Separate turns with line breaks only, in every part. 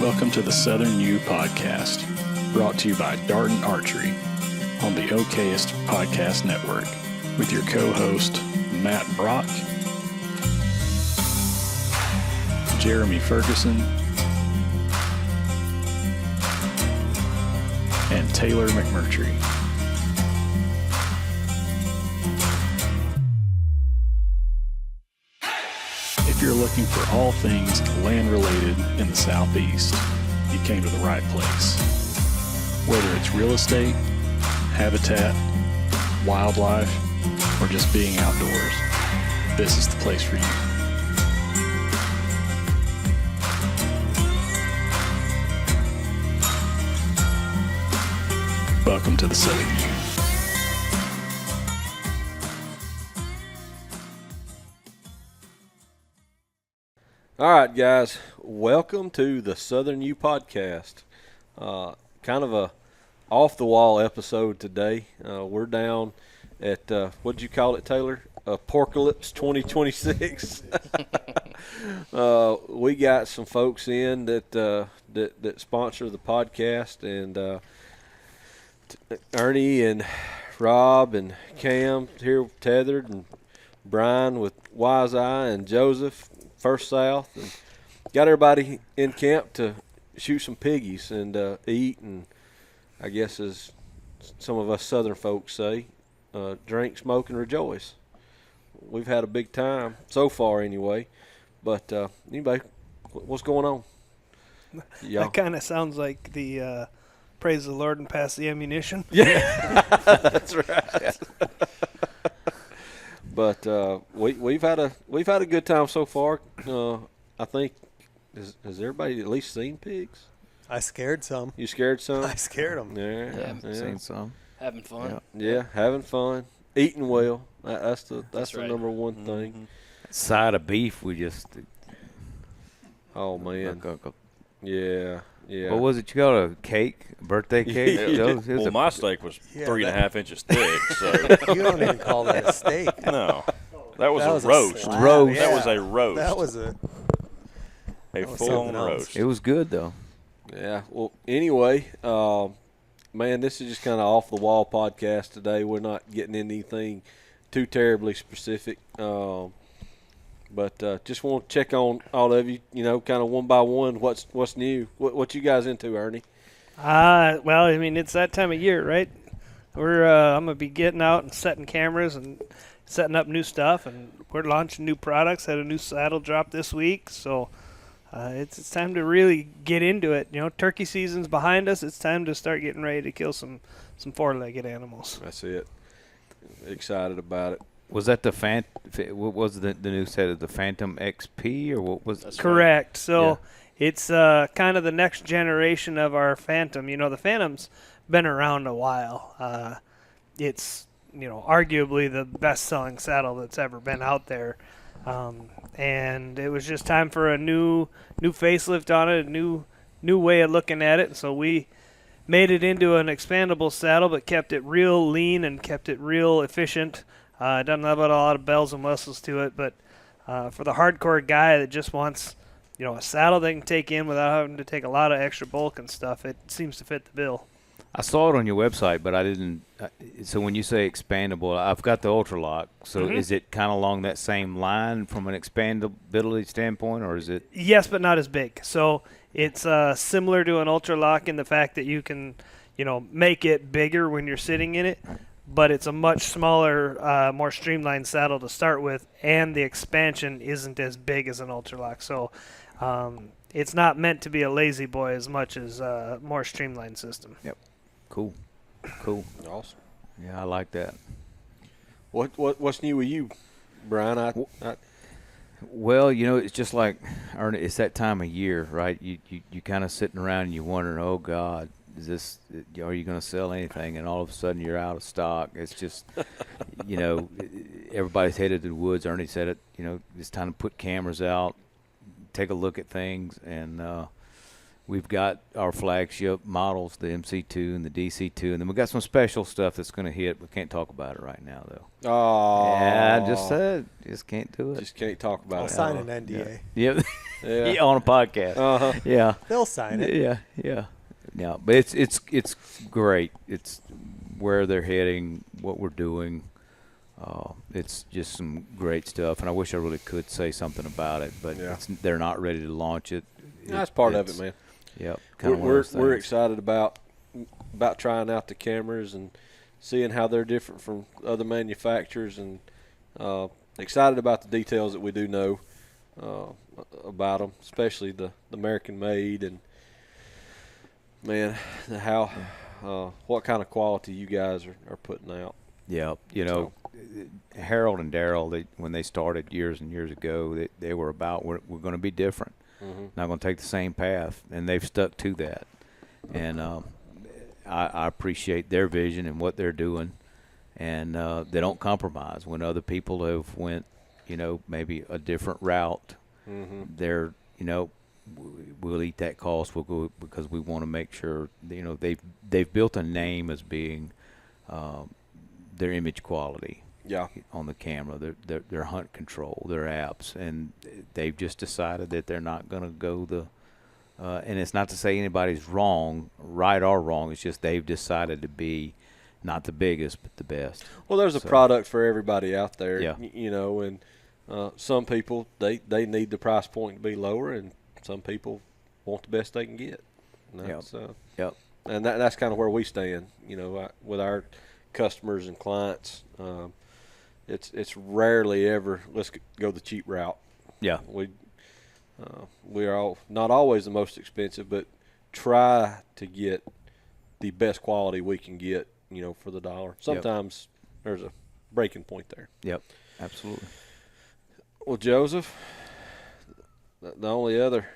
Welcome to the Southern U Podcast, brought to you by Darden Archery on the OKest Podcast Network, with your co-host Matt Brock, Jeremy Ferguson, and Taylor McMurtry. If you're looking for all things land-related in the Southeast, you came to the right place. Whether it's real estate, habitat, wildlife, or just being outdoors, this is the place for you. Welcome to the Southern U.
All right, guys, welcome to the Southern U Podcast. Kind of a off-the-wall episode today. We're down at, what'd you call it, Taylor? Aporkalypse 2026. We got some folks in that sponsor the podcast, and Ernie and Rob and Cam here with Tethrd, and Brian with WiseEye, and Joseph First South, and got everybody in camp to shoot some piggies and eat, and I guess as some of us Southern folks say, drink, smoke, and rejoice. We've had a big time so far anyway, but anybody, what's going on?
That kind of sounds like the praise the Lord and pass the ammunition.
Yeah, that's right. But we've had a good time so far. I think has everybody at least seen pigs?
I scared some.
You scared some?
I scared them.
Yeah,
Seen some.
Having fun.
Yeah, having fun, eating well. That's the
right.
number one thing.
Side of beef, we just.
Oh man, yeah.
What was it you called? A cake? A birthday cake?
Well, my steak was
Yeah,
3.5 inches thick, so
You don't even call that a steak.
no. That was
That
a roast.
slab,
Roast.
yeah.
That was a roast.
That was a
a
was
full-on
something else.
roast.
It was good, though.
Yeah. Well, anyway, man, this is just kind of off the wall podcast today. We're not getting into anything too terribly specific. But just want to check on all of you, kind of one by one. What's new? What you guys into, Ernie?
Well, I mean, it's that time of year, right? I'm gonna be getting out and setting cameras and setting up new stuff, and we're launching new products. Had a new saddle drop this week, so it's time to really get into it. Turkey season's behind us. It's time to start getting ready to kill some four-legged animals.
That's it. Excited about it.
Was that the what was the new set of the Phantom XP, or what was?
That's
Correct. So
Yeah.
it's kind of the next generation of our Phantom. The Phantom's been around a while. It's arguably the best-selling saddle that's ever been out there, and it was just time for a new facelift on it, a new way of looking at it. So we made it into an expandable saddle, but kept it real lean and kept it real efficient. It doesn't have a lot of bells and whistles to it, but for the hardcore guy that just wants, a saddle they can take in without having to take a lot of extra bulk and stuff, it seems to fit the bill.
I saw it on your website, but I didn't. So when you say expandable, I've got the Ultralock. So is it kind of along that same line from an expandability standpoint, or is it?
Yes, but not as big. So it's similar to an Ultralock in the fact that you can, make it bigger when you're sitting in it, but it's a much smaller, more streamlined saddle to start with, and the expansion isn't as big as an Ultralock. So it's not meant to be a lazy boy as much as a more streamlined system.
Yep. Cool.
Awesome.
Yeah, I like that.
What's new with you, Brian?
Well, it's just like, Ernie, it's that time of year, right? You kind of sitting around and you're wondering, oh God, are you going to sell anything? And all of a sudden you're out of stock. It's just, everybody's headed to the woods. Ernie said it. It's time to put cameras out, take a look at things, and we've got our flagship models, the MC2 and the DC2, and then we got some special stuff that's going to hit. We can't talk about it right now, though.
Oh,
Yeah, I just said, just can't do it.
Just can't talk about
I'll
it.
sign an NDA.
Yep.
Yeah.
Yeah, on a podcast.
Uh-huh.
Yeah.
They'll sign it.
Yeah. But it's great. It's where they're heading, what we're doing. It's just some great stuff, and I wish I really could say something about it, but they're not ready to launch it.
That's part of it, man.
Yep.
We're excited about trying out the cameras and seeing how they're different from other manufacturers, and excited about the details that we do know about them, especially the American made, and man, how what kind of quality you guys are putting out.
Yeah, Harold and Daryl, when they started years and years ago, they were about we're going to be different, not going to take the same path, and they've stuck to that. And I appreciate their vision and what they're doing, and they don't compromise. When other people have went, maybe a different route, they're, we'll eat that cost. We'll go because we want to make sure, they've built a name as being their image quality.
Yeah.
On the camera, their hunt control, their apps, and they've just decided that they're not going to go and it's not to say anybody's wrong, right or wrong. It's just they've decided to be not the biggest, but the best.
Well, there's a product for everybody out there,
Yeah.
And some people, they need the price point to be lower, and some people want the best they can get. And that's,
Yep.
And that's kind of where we stand, with our customers and clients. It's rarely ever let's go the cheap route.
Yeah.
We are not always the most expensive, but try to get the best quality we can get, for the dollar. Sometimes there's a breaking point there.
Yep. Absolutely.
Well, Joseph, the only other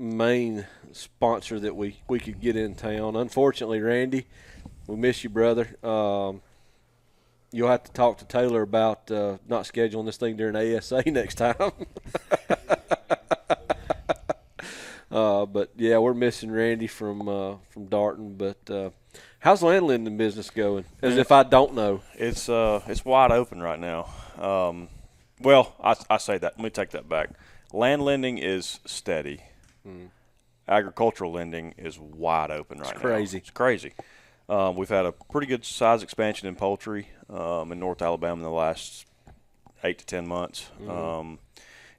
main sponsor that we could get in town, unfortunately, Randy, we miss you, brother. You'll have to talk to Taylor about not scheduling this thing during ASA next time. But yeah, we're missing Randy from Darton. But how's land lending business going? As if I don't know.
It's wide open right now. Well, I say that. Let me take that back. Land lending is steady. Agricultural lending is wide open right now.
Crazy.
It's crazy. We've had a pretty good size expansion in poultry in North Alabama in the last 8 to 10 months.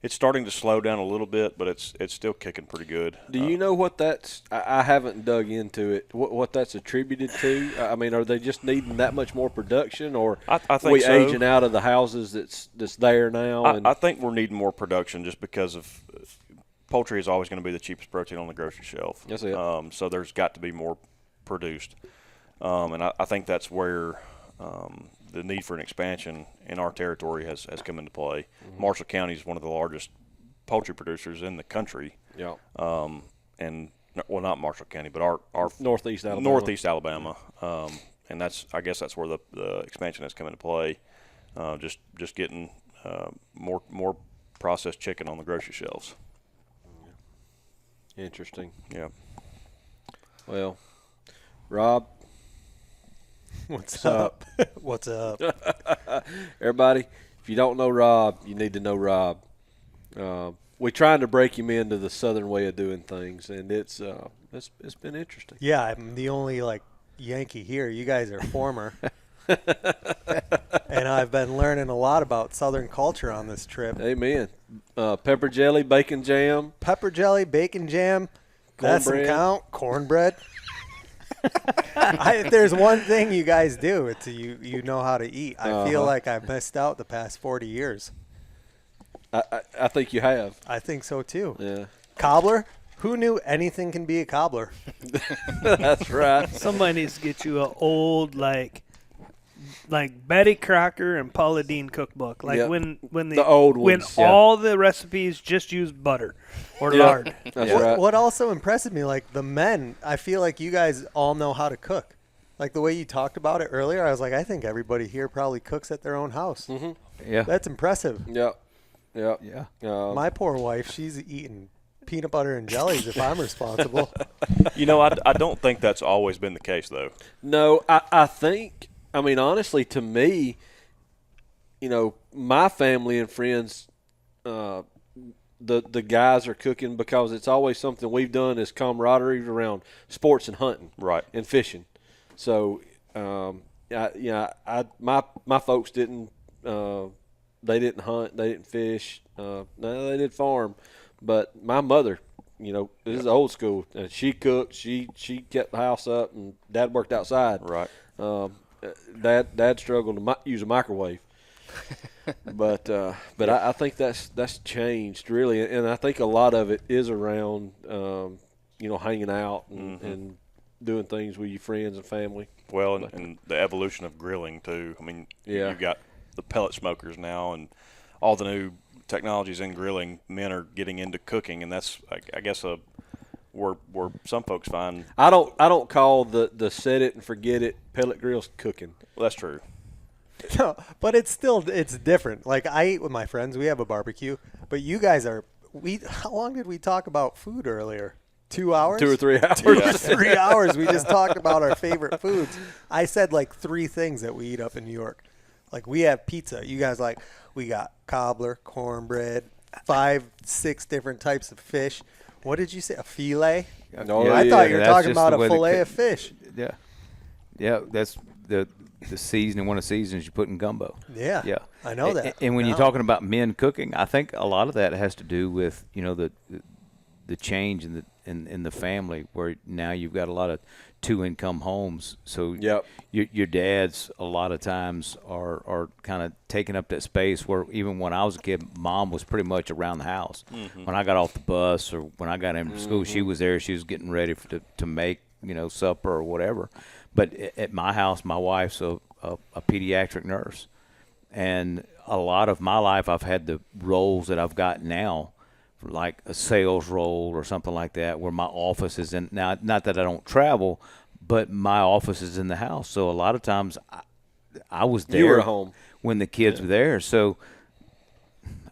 It's starting to slow down a little bit, but it's still kicking pretty good.
Do you know what that's? I haven't dug into it. What that's attributed to? I mean, are they just needing that much more production, or
I think
we
so.
aging out of the houses that's there now?
I think we're needing more production just because of poultry is always going to be the cheapest protein on the grocery shelf.
That's it.
So there's got to be more produced. And I think that's where the need for an expansion in our territory has come into play. Marshall County is one of the largest poultry producers in the country.
Yeah.
And well, not Marshall County, but our
Northeast Alabama.
Northeast Alabama. And I guess that's where the expansion has come into play. Just getting more processed chicken on the grocery shelves.
Interesting.
Yeah.
Well, Rob.
What's up? What's up?
Everybody, if you don't know Rob, you need to know Rob. We're trying to break him into the Southern way of doing things, and it's been interesting.
Yeah, I'm the only Yankee here. You guys are former. And I've been learning a lot about Southern culture on this trip.
Amen. Pepper jelly, bacon jam.
Pepper jelly, bacon jam. That doesn't count. Cornbread. If there's one thing you guys do, it's you know how to eat. I feel like I've missed out the past 40 years.
I think you have.
I think so too.
Yeah.
Cobbler? Who knew anything can be a cobbler?
That's right.
Somebody needs to get you an old like Betty Crocker and Paula Deen cookbook. Like
Yep.
when
The old
when
ones, yeah.
all the recipes just use butter or lard.
That's right.
What also impresses me, the men, I feel like you guys all know how to cook. Like the way you talked about it earlier, I was like, I think everybody here probably cooks at their own house.
Yeah.
That's impressive.
Yep.
Yeah.
My poor wife, she's eating peanut butter and jellies if I'm responsible.
You know, I don't think that's always been the case, though.
No, I think, I mean, honestly, to me, you know, my family and friends, the guys are cooking because it's always something we've done as camaraderie around sports and hunting,
Right.
and fishing. So, my folks didn't. They didn't hunt. They didn't fish. No, they did farm. But my mother, you know, this is old school. And she cooked. She kept the house up, and Dad worked outside.
Right.
Dad struggled to use a microwave. but I think that's changed really, and I think a lot of it is around you know, hanging out and doing things with your friends and family.
Well, and the evolution of grilling too. I mean, you've got the pellet smokers now, and all the new technologies in grilling. Men are getting into cooking, and that's, I guess, where some folks find.
I don't call the set it and forget it pellet grills cooking.
Well, that's true.
No, but it's different. Like, I eat with my friends. We have a barbecue. But you guys how long did we talk about food earlier? 2 hours?
2 or 3 hours.
2 or 3 hours. We just talked about our favorite foods. I said like 3 things that we eat up in New York. Like, we have pizza. You guys we got cobbler, cornbread, 5, 6 different types of fish. What did you say? A filet?
No,
I thought you were
that's
talking
just
about
the
a
way they
fillet
cook.
of fish.
Yeah. Yeah, that's the seasoning. One of the seasons you put in gumbo.
Yeah.
Yeah.
I know that.
And when
now.
you're talking about men cooking, I think a lot of that has to do with, you know, the change in the family, where now you've got a lot of 2-income homes. So your dads a lot of times are kind of taking up that space, where even when I was a kid, Mom was pretty much around the house. When I got off the bus or when I got into school, she was there. She was getting ready to make, you know, supper or whatever. But at my house, my wife's a pediatric nurse. And a lot of my life, I've had the roles that I've got now, like a sales role or something like that, where my office is in. Now, not that I don't travel, but my office is in the house. So a lot of times I was there.
You were at home
when the kids were there. So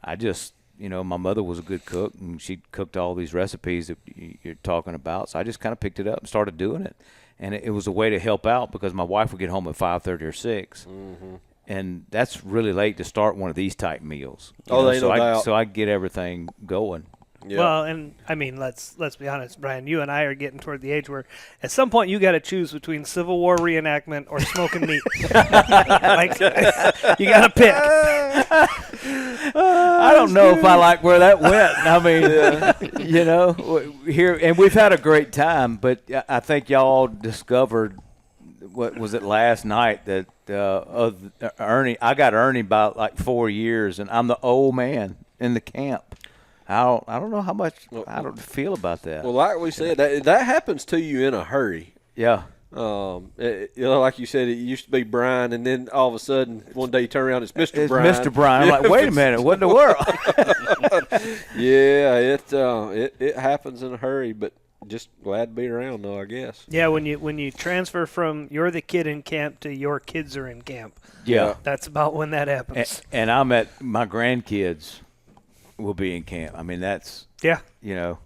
I just, you know, my mother was a good cook, and she cooked all these recipes that you're talking about. So I just kind of picked it up and started doing it. And it was a way to help out, because my wife would get home at 5:30 or 6. And that's really late to start one of these type meals.
Ain't no doubt.
So I get everything going.
Yeah.
Well, and I mean, let's be honest, Brian. You and I are getting toward the age where, at some point, you got to choose between Civil War reenactment or smoking meat. Like, you got to pick.
I don't know if I like where that went. I mean, you know, here, and we've had a great time. But I think y'all discovered, what was it, last night, that Ernie, I got Ernie by like 4 years, and I'm the old man in the camp. I don't know how much I don't feel about that.
Well, like we said, that happens to you in a hurry.
Yeah.
You know, like you said, it used to be Brian, and then all of a sudden, one day you turn around, it's Mr. Brian.
Mr. Brian. I'm like, wait a minute, what in the world?
Yeah, it happens in a hurry, but just glad to be around, though, I guess.
Yeah, when you transfer from you're the kid in camp to your kids are in camp.
Yeah.
That's about when that happens.
And I'm at my grandkids will be in camp. I mean, that's,
Yeah.
you know,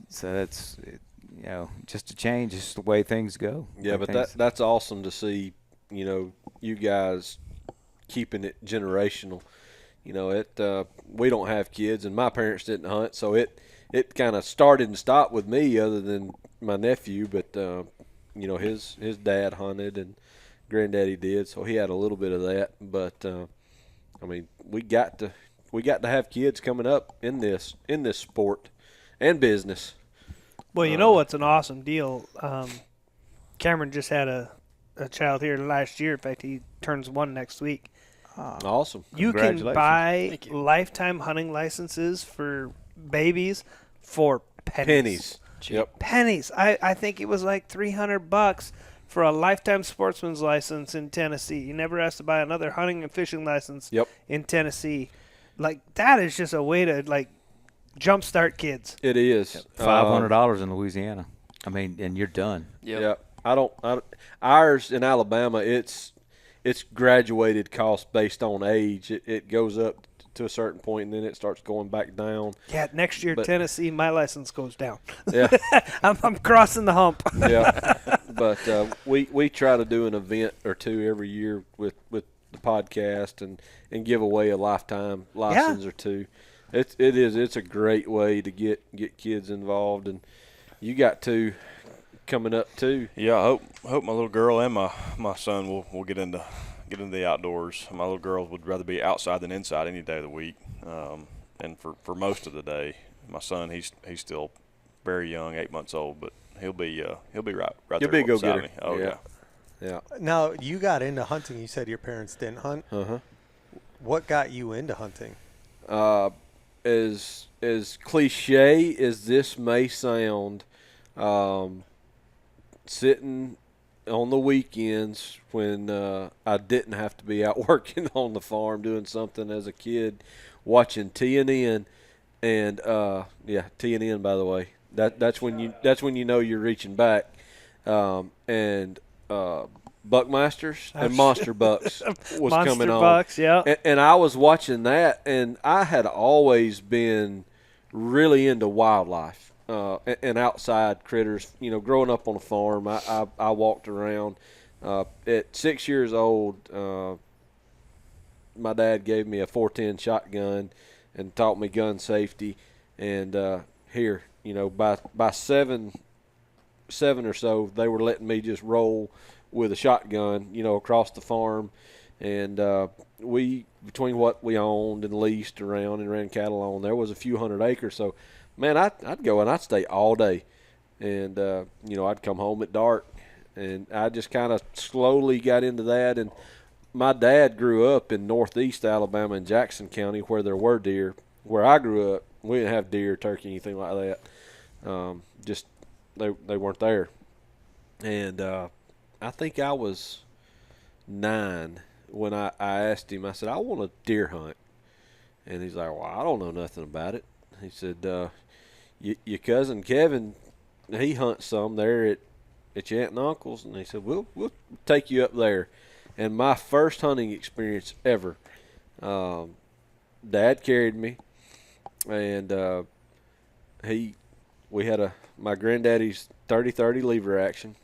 so that's, you know, just a change, just the way things go.
Yeah, but that's awesome to see, you know, you guys keeping it generational. You know, we don't have kids, and my parents didn't hunt, so it kind of started and stopped with me, other than my nephew. But you know, his dad hunted, and granddaddy did, so he had a little bit of that. But I mean, we got to have kids coming up in this sport and business.
Well, you know what's an awesome deal? Cameron just had a child here last year. In fact, he turns 1 next week.
Awesome.
You can
Congratulations.
buy lifetime hunting licenses for babies for pennies.
Yep.
Pennies. I think it was like $300 for a lifetime sportsman's license in Tennessee. You never has to buy another hunting and fishing license in Tennessee. Like, that is just a way to, like, jumpstart kids.
It is.
$500 in Louisiana. I mean, and you're done.
Yeah. I don't. Ours in Alabama, it's graduated cost based on age. It goes up to a certain point, and then it starts going back down.
Yeah, next year,
But-
Tennessee, my license goes down.
Yeah,
I'm crossing the hump.
yeah. But we try to do an event or two every year with the podcast and give away a lifetime license or two. It's a great way to get kids involved, and you got two coming up too.
Yeah, I hope my little girl and my son will get into the outdoors. My little girl would rather be outside than inside any day of the week, and for most of the day. My son, he's still very young, 8 months old, but he'll be right
He'll
there
be a
beside
go-getter.
me. Oh
Yeah.
yeah.
Yeah.
Now, you got into hunting. You said your parents didn't hunt.
Uh-huh.
What got you into hunting?
As cliche as this may sound, sitting on the weekends when I didn't have to be out working on the farm doing something as a kid, watching TNN, and TNN, by the way, that's when you know you're reaching back, and Buckmasters and Monster Bucks was
Monster
coming on.
Bucks, yeah.
And I was watching that, and I had always been really into wildlife and outside critters. You know, growing up on a farm, I walked around. At 6 years old, my dad gave me a 410 shotgun and taught me gun safety. And here, you know, by seven or so, they were letting me just roll with a shotgun, you know, across the farm. And we, between what we owned and leased around and ran cattle on, there was a few hundred acres. So, man, I'd go and I'd stay all day. And, you know, I'd come home at dark. And I just kind of slowly got into that. And my dad grew up in northeast Alabama in Jackson County where there were deer. Where I grew up, we didn't have deer, turkey, anything like that. Just they weren't there. And I think I was 9 when I asked him. I said, I want a deer hunt. And he's like, well, I don't know nothing about it. He said, your cousin Kevin, he hunts some there at your aunt and uncle's. And he said, we'll take you up there. And my first hunting experience ever, Dad carried me. And we had my granddaddy's 30-30 lever action.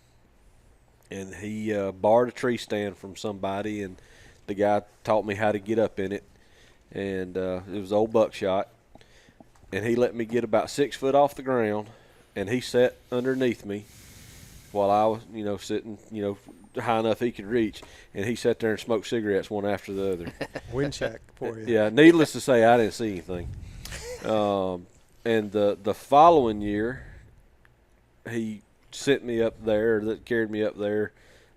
And he borrowed a tree stand from somebody, and the guy taught me how to get up in it. And it was old buckshot. And he let me get about 6 foot off the ground, and he sat underneath me while I was, you know, sitting, you know, high enough he could reach. And he sat there and smoked cigarettes one after the other.
Wind check for you.
Yeah, needless to say, I didn't see anything. And the following year, he sent me up there, that carried me up there,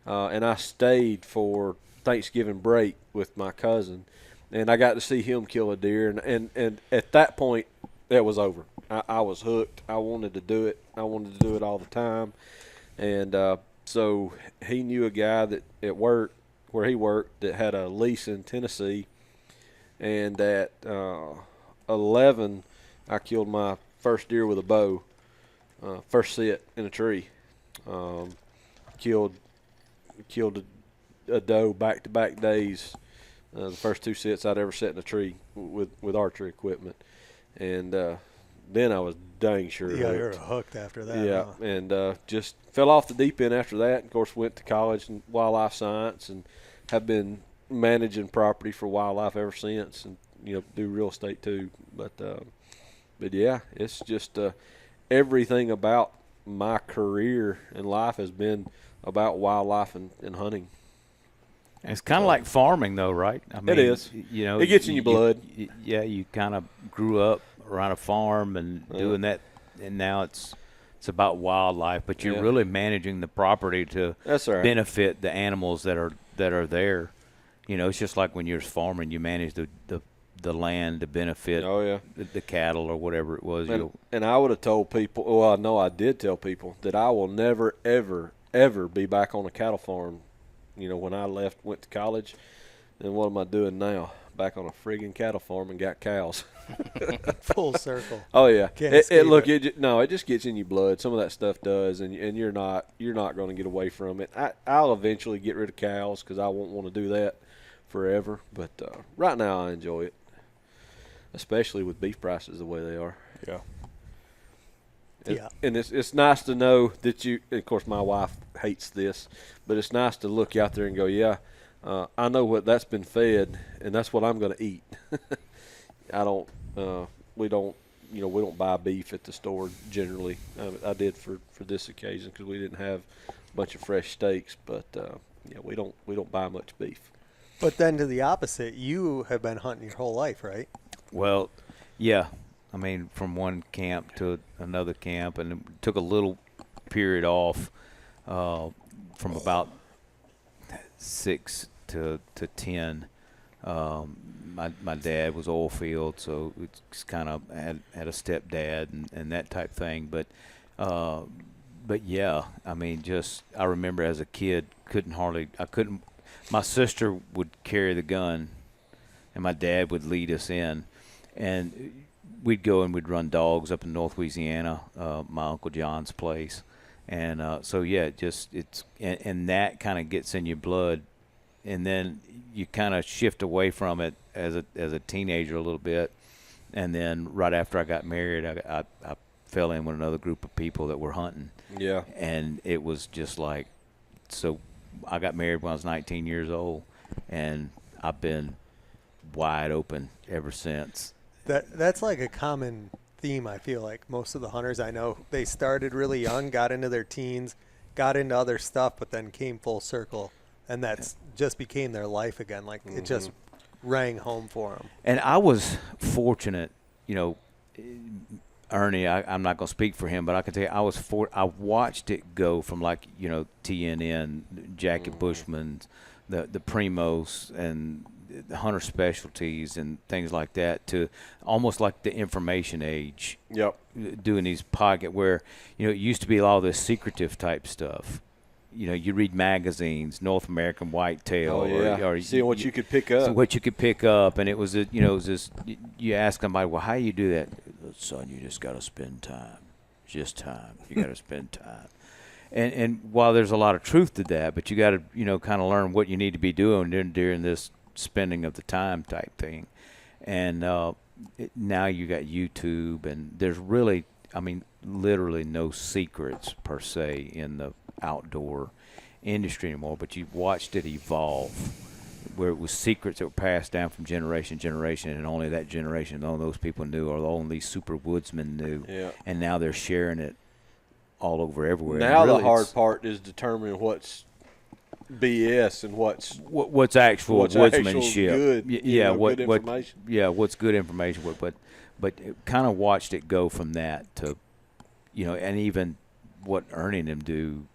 and I stayed for Thanksgiving break with my cousin, and I got to see him kill a deer, and at that point, that was over. I was hooked. I wanted to do it. I wanted to do it all the time, and so he knew a guy that at work where he worked that had a lease in Tennessee, and at 11, I killed my first deer with a bow. First sit in a tree. Killed a doe back-to-back days. The first 2 sits I'd ever set in a tree with archery equipment. And then I was dang sure
Yeah,
hooked.
you're hooked after that.
Yeah,
Huh?
and just fell off the deep end after that. Of course, went to college in wildlife science and have been managing property for wildlife ever since, and you know, do real estate too. But yeah, it's just everything about my career and life has been about wildlife and hunting.
And it's kind of like farming, though, right? I mean,
It is.
You know,
It gets in your blood.
Yeah, you kind of grew up around a farm and doing that, and now it's about wildlife. But you're
Yeah.
really managing the property to
That's all right.
benefit the animals that are there. You know, it's just like when you're farming, you manage the land to benefit
Oh yeah.
the cattle or whatever it was.
And I would have told people, well, I know I did tell people that I will never, ever, ever be back on a cattle farm. You know, when I went to college, then what am I doing now? Back on a friggin' cattle farm and got cows.
Full circle.
Oh yeah.
Can't
It
escape
look,
it.
it just gets in your blood. Some of that stuff does, and you're not going to get away from it. I'll eventually get rid of cows because I won't want to do that forever. But right now I enjoy it. especially with beef prices the way they are.
Yeah.
Yeah.
And it's nice to know that you. Of course, my wife hates this, but it's nice to look out there and go, yeah, I know what that's been fed, and that's what I'm going to eat. I don't. We don't. We don't buy beef at the store generally. I did for this occasion because we didn't have a bunch of fresh steaks, but we don't buy much beef.
But then to the opposite, you have been hunting your whole life, right?
Well, yeah. I mean, from one camp to another camp, and it took a little period off from about 6 to 10. My dad was oil field, so it's kind of had a stepdad and that type thing. But yeah, I mean, I remember as a kid my sister would carry the gun, and my dad would lead us in, and we'd go and we'd run dogs up in North Louisiana, my Uncle John's place. And so yeah, and that kind of gets in your blood, and then you kind of shift away from it as a teenager a little bit, and then right after I got married, I fell in with another group of people that were hunting.
Yeah.
And it was just like, so I got married when I was 19 years old, and I've been wide open ever since.
That's like a common theme. I feel like most of the hunters I know, they started really young, got into their teens, got into other stuff, but then came full circle, and that's just became their life again. Like it just rang home for them.
And I was fortunate, Ernie. I'm not going to speak for him, but I can tell you, I watched it go from TNN, Jackie Bushman's, the Primos, and the hunter specialties and things like that, to almost like the information age.
Yep.
Doing these podcasts where, it used to be all this secretive type stuff. You read magazines, North American Whitetail.
Oh, yeah.
Or
seeing what you could pick up.
So what you could pick up, and it was this. You ask somebody, well, how you do that? Son, you just got to spend time. Just time. You got to spend time. And while there's a lot of truth to that, but you got to kind of learn what you need to be doing during this spending of the time type thing. And now you got YouTube, and there's really, literally no secrets per se in the outdoor industry anymore, but you watched it evolve, where it was secrets that were passed down from generation to generation, and only that generation, only those people knew, or only these super woodsmen knew.
Yeah.
And now they're sharing it all over everywhere.
Now
really
the hard part is determining what's BS and
what's actual woodsmanship.
Good, good information.
What's good information. But kind of watched it go from that to, and even what Ernie and them do,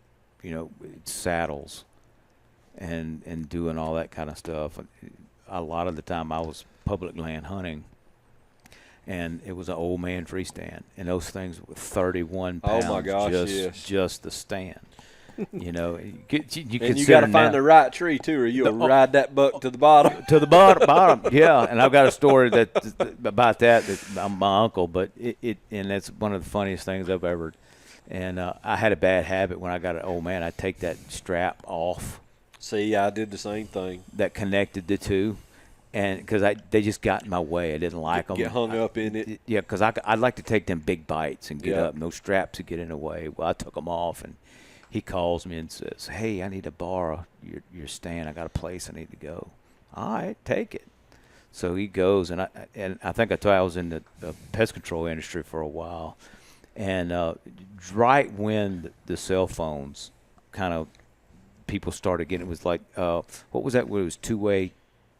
saddles and doing all that kind of stuff. A lot of the time I was public land hunting, and it was an old man freestand, and those things were 31 pounds.
Oh my gosh, yes.
Just the stand. You
got to find the right tree too, or you'll ride that buck to the bottom.
To the bottom, yeah. And I've got a story about that I'm my uncle, but and that's one of the funniest things I've ever. And I had a bad habit when I got an old man. I'd take that strap off.
See, I did the same thing.
That connected the two, and because they just got in my way. I didn't like them.
Get hung up in it.
Yeah, because I'd like to take them big bites and get up, and those straps would get in the way. Well, I took them off, and he calls me and says, "Hey, I need to borrow your stand. I got a place I need to go." All right, take it. So he goes, and I think I told you I was in the pest control industry for a while, and right when the cell phones kind of people started getting, it was like what was that? Where it was two-way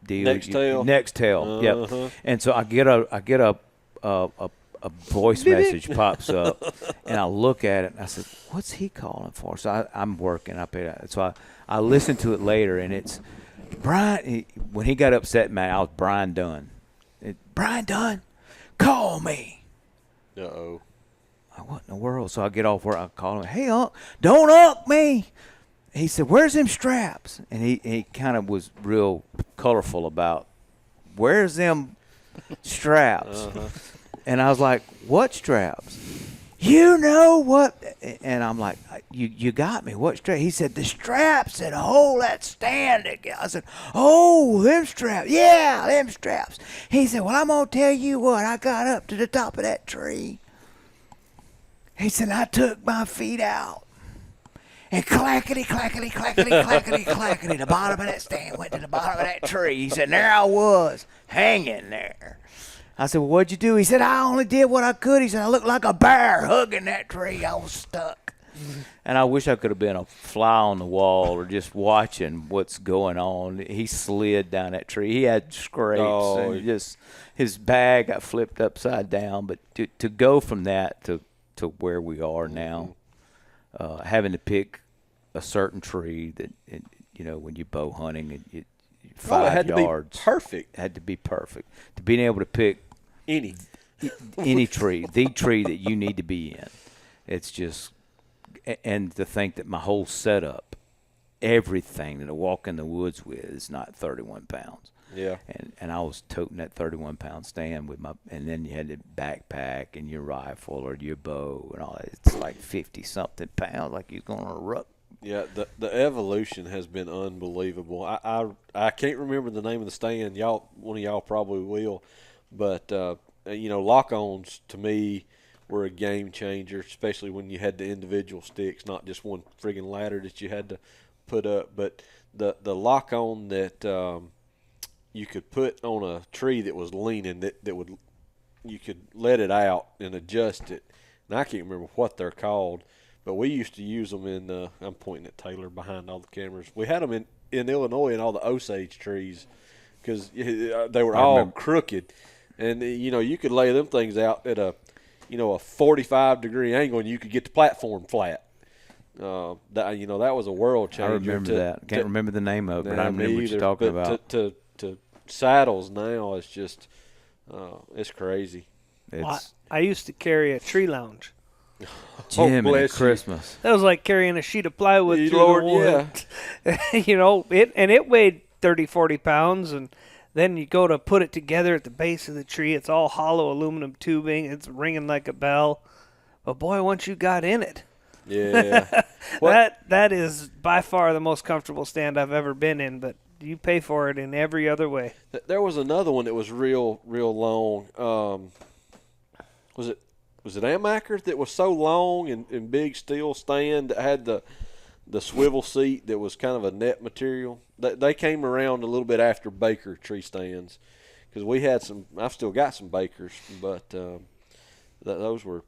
deal. Nextel. Yeah. And so I get a voice message pops up, and I look at it, and I said, "What's he calling for?" So I'm working up it. So I listened to it later, and it's Brian. When he got upset, man, I was Brian Dunn. Brian Dunn, call me.
Uh-oh.
What in the world? So I get off work, I call him, "Hey, Unc, don't up me." He said, "Where's them straps?" And he kind of was real colorful about, "Where's them straps?" And I was like, "What straps?" "You know what?" And I'm like, you got me. What strap? He said, the straps that hold that stand together. I said, oh, them straps. Yeah, them straps. He said, well, I'm going to tell you what. I got up to the top of that tree. He said, I took my feet out. And clackety, clackety, clackety, clackety, clackety. The bottom of that stand went to the bottom of that tree. He said, there I was, hanging there. I said, well, what'd you do? He said, I only did what I could. He said, I looked like a bear hugging that tree. I was stuck. And I wish I could have been a fly on the wall or just watching what's going on. He slid down that tree. He had scrapes. And just his bag got flipped upside down. But to go from that to where we are now, having to pick a certain tree that, when you bow hunting, it 5
it had
yards.
To be perfect.
Had to be perfect. To being able to pick
any
tree, the tree that you need to be in. It's just, and to think that my whole setup, everything that I walk in the woods with is not 31 pounds.
Yeah.
And I was toting that 31-pound stand with and then you had the backpack and your rifle or your bow and all that. It's like 50-something pounds, like you're going on a ruck.
Yeah, the evolution has been unbelievable. I can't remember the name of the stand. One of y'all probably will, but lock-ons to me were a game changer, especially when you had the individual sticks, not just one friggin' ladder that you had to put up. But the lock-on that you could put on a tree that was leaning, that would, you could let it out and adjust it. And I can't remember what they're called. But we used to use them in, I'm pointing at Taylor behind all the cameras. We had them in Illinois in all the Osage trees because they were all crooked. And, you could lay them things out at a 45-degree angle and you could get the platform flat. That was a world changer.
I remember that. I can't remember the name of it, but I remember what you're talking about.
To saddles now, it's just, it's crazy.
I used to carry a tree lounge.
Jim at Christmas.
That was like carrying a sheet of plywood through
Lord,
the wood.
yeah.
it weighed 30, 40 pounds, and then you go to put it together at the base of the tree. It's all hollow aluminum tubing. It's ringing like a bell. But boy, once you got in it,
yeah,
that is by far the most comfortable stand I've ever been in. But you pay for it in every other way.
There was another one that was real long. Was it Amaker that was so long and big steel stand that had the swivel seat that was kind of a net material? They came around a little bit after Baker tree stands because we had some. I've still got some Bakers, but those were.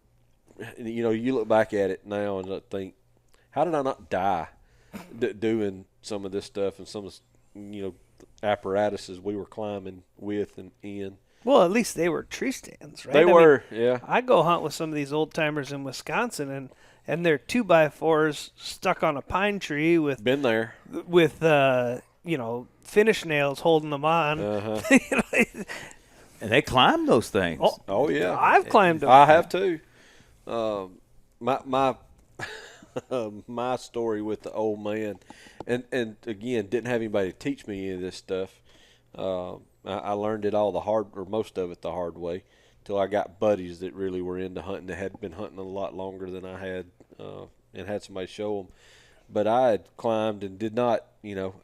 You look back at it now and think, how did I not die doing some of this stuff and some of apparatuses we were climbing with and in.
Well, at least they were tree stands, right?
They were, yeah.
I go hunt with some of these old timers in Wisconsin, and they're 2x4s stuck on a pine tree with
been there
with finish nails holding them on.
Uh-huh.
And they climb those things.
Oh yeah,
I've climbed them.
I have too. My my story with the old man, and again, didn't have anybody to teach me any of this stuff. I learned it all most of it the hard way, till I got buddies that really were into hunting, that had been hunting a lot longer than I had, and had somebody show them. But I had climbed and did not,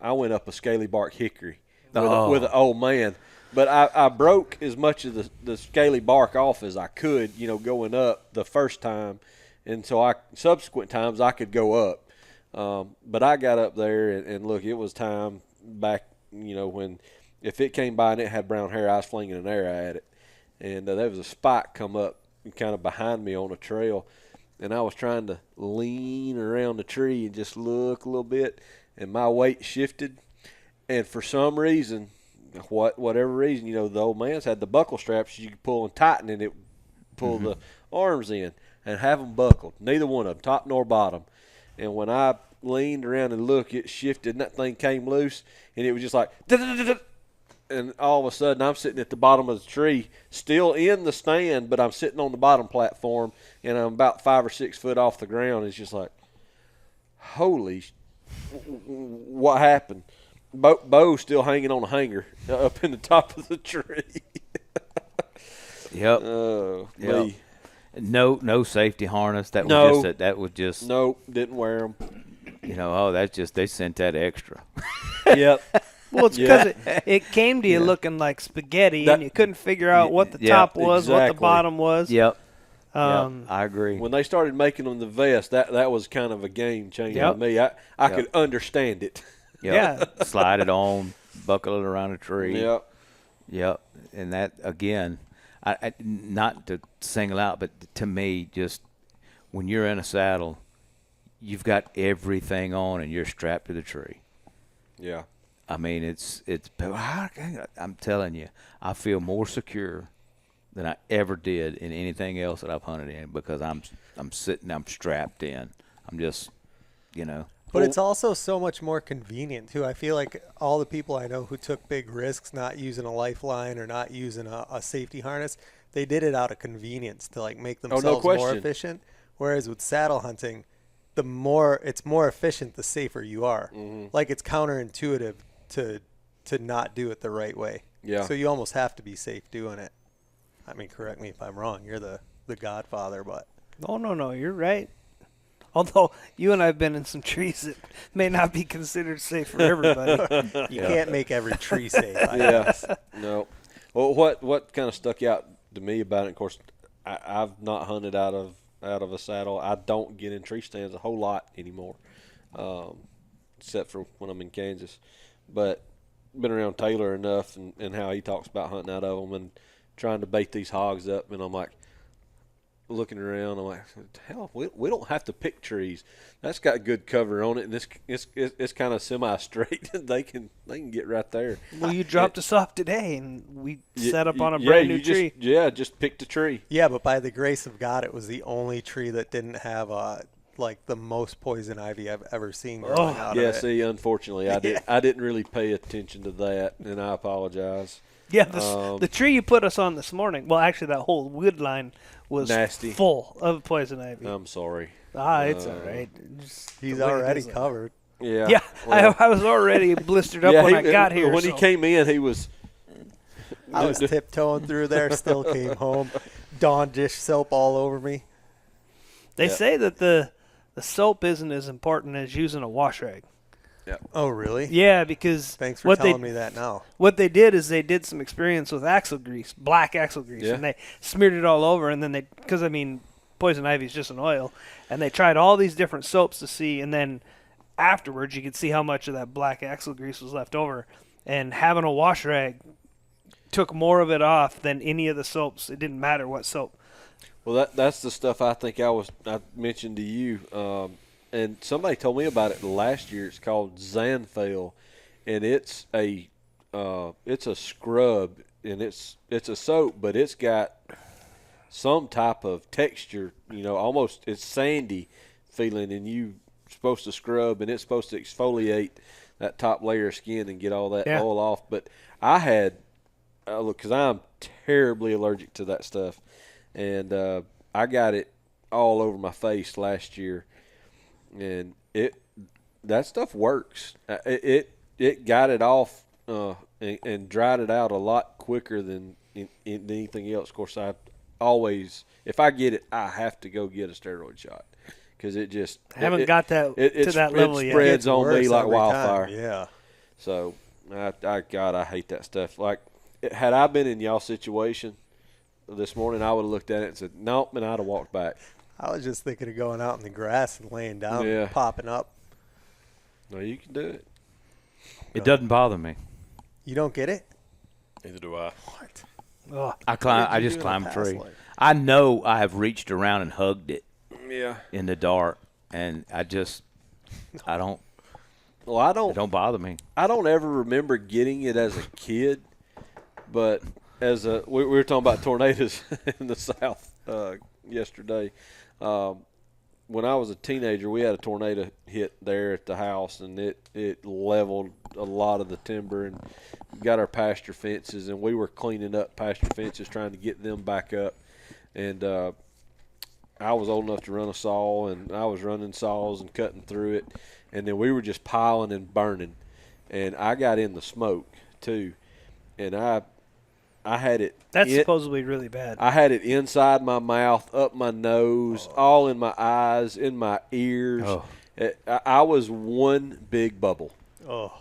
I went up a scaly bark hickory with an old man. But I broke as much of the scaly bark off as I could, going up the first time. And so subsequent times I could go up. But I got up there and look, it was time back, when if it came by and it had brown hair, I was flinging an arrow at it. And there was a spike come up kind of behind me on a trail. And I was trying to lean around the tree and just look a little bit. And my weight shifted. And for some reason, whatever reason, the old man's had the buckle straps you could pull and tighten, and it pull the arms in and have them buckled. Neither one of them, top nor bottom. And when I leaned around and looked, it shifted, and that thing came loose, and it was just like, and all of a sudden I'm sitting at the bottom of the tree, still in the stand, but I'm sitting on the bottom platform, and I'm about 5 or 6 foot off the ground. It's just like, holy, what happened? Bow still hanging on a hanger up in the top of the tree.
Yep.
Oh,
yep.
me.
No safety harness. That was
No.
just that was just
Nope, didn't wear them.
that's just they sent that extra.
Yep.
Well, it's because it came to you looking like spaghetti, and you couldn't figure out what the top was, what the
exactly.
bottom was.
Yep.
Um,
Yep. I agree.
When they started making them the vest, that was kind of a game changer
Yep.
to me. I could understand it.
Yep. Slide it on, buckle it around a tree.
Yep.
Yep. And that again, I not to single out, but to me, just when you're in a saddle, you've got everything on and you're strapped to the tree.
Yeah.
I mean, I'm telling you, I feel more secure than I ever did in anything else that I've hunted in because I'm strapped in. I'm just,
But it's also so much more convenient too. I feel like all the people I know who took big risks, not using a lifeline or not using a safety harness, they did it out of convenience to like make themselves more
question.
efficient. Whereas with saddle hunting, it's more efficient the safer you are.
Mm-hmm.
Like it's counterintuitive to not do it the right way.
Yeah.
So you almost have to be safe doing it. I mean, correct me if I'm wrong. You're the godfather, but
no, you're right. Although you and I have been in some trees that may not be considered safe for everybody.
you can't make every tree safe. I
Yeah.
guess.
No. Well, what kind of stuck out to me about it? Of course, I've not hunted out of a saddle. I don't get in tree stands a whole lot anymore, except for when I'm in Kansas. But been around Taylor enough and how he talks about hunting out of them and trying to bait these hogs up, and I'm like looking around. I'm like, hell, we don't have to pick trees. That's got good cover on it, and it's kind of semi-straight. they can get right there.
Well, you dropped us off today, and we set up on a brand new tree.
Just picked a tree.
Yeah, but by the grace of God, it was the only tree that didn't have like the most poison ivy I've ever seen growing out of it.
See, unfortunately, I didn't really pay attention to that, and I apologize.
Yeah, the tree you put us on this morning. Well, actually, that whole wood line was
nasty,
full of poison ivy.
I'm sorry.
It's all right.
He's already covered.
Yeah.
Yeah,
well,
I was already blistered up when I got here.
When he came in, he was.
I was tiptoeing through there, still came home. Dawn dish soap all over me.
They say that the soap isn't as important as using a wash rag.
Yeah.
Oh, really?
Yeah, because
Thanks for telling me that now.
What they did is they did some experience with axle grease, black axle grease, and they smeared it all over, and then because poison ivy is just an oil, and they tried all these different soaps to see, and then afterwards you could see how much of that black axle grease was left over, and having a wash rag took more of it off than any of the soaps. It didn't matter what soap.
Well, that's the stuff I think I mentioned to you. And somebody told me about it last year. It's called Zanfale, and it's a scrub, and it's a soap, but it's got some type of texture. Almost it's sandy feeling, and you supposed to scrub, and it's supposed to exfoliate that top layer of skin and get all that oil off. But I had because I'm terribly allergic to that stuff, and I got it all over my face last year. And that stuff works. It got it off and dried it out a lot quicker than anything else. Of course, if I get it, I have to go get a steroid shot because it just
I haven't got that to that level yet.
It spreads on me like wildfire.
Time. Yeah.
So I hate that stuff. Like had I been in y'all's situation this morning, I would have looked at it and said nope, and I'd have walked back.
I was just thinking of going out in the grass and laying down,
Yeah.
and popping up.
No, you can do it.
It doesn't bother me.
You don't get it?
Neither do I.
What?
Ugh.
I just climb a tree. I know I have reached around and hugged it
Yeah.
in the dark, and I don't.
Well,
It don't bother me.
I don't ever remember getting it as a kid, but we were talking about tornadoes in the South yesterday. When I was a teenager, we had a tornado hit there at the house, and it leveled a lot of the timber and got our pasture fences, and we were cleaning up pasture fences, trying to get them back up. And I was old enough to run a saw, and I was running saws and cutting through it, and then we were just piling and burning. And I got in the smoke too, and I had it.
That's supposedly really bad.
I had it inside my mouth, up my nose, all in my eyes, in my ears.
Oh.
I was one big bubble.
Oh.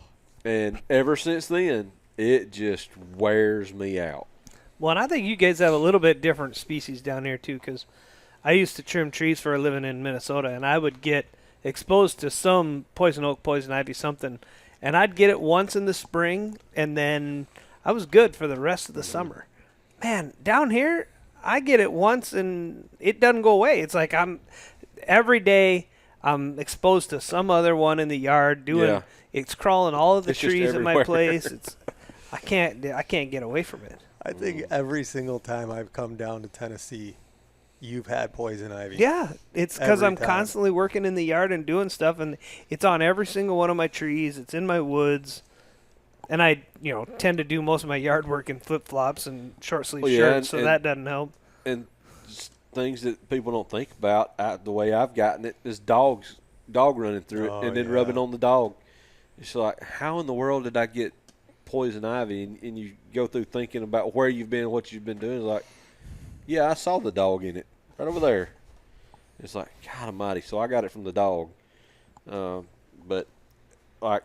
And ever since then, it just wears me out.
Well, and I think you guys have a little bit different species down here, too, because I used to trim trees for a living in Minnesota, and I would get exposed to some poison oak, poison ivy, something, and I'd get it once in the spring, and then I was good for the rest of the summer. Man, down here, I get it once, and it doesn't go away. It's like every day I'm exposed to some other one in the yard doing. It's crawling all of the
It's just
trees at my
everywhere.
place. I can't get away from it.
I think every single time I've come down to Tennessee, you've had poison ivy.
Yeah, it's because
Every
I'm
time.
constantly working in the yard and doing stuff, and it's on every single one of my trees. It's in my woods, and I, tend to do most of my yard work in flip flops and short sleeve shirts, so that doesn't help.
And things that people don't think about, the way I've gotten it, is dog running through it and then rubbing on the dog. It's like, how in the world did I get poison ivy? And you go through thinking about where you've been, what you've been doing. It's like, yeah, I saw the dog in it right over there. It's like, God almighty. So I got it from the dog. But like,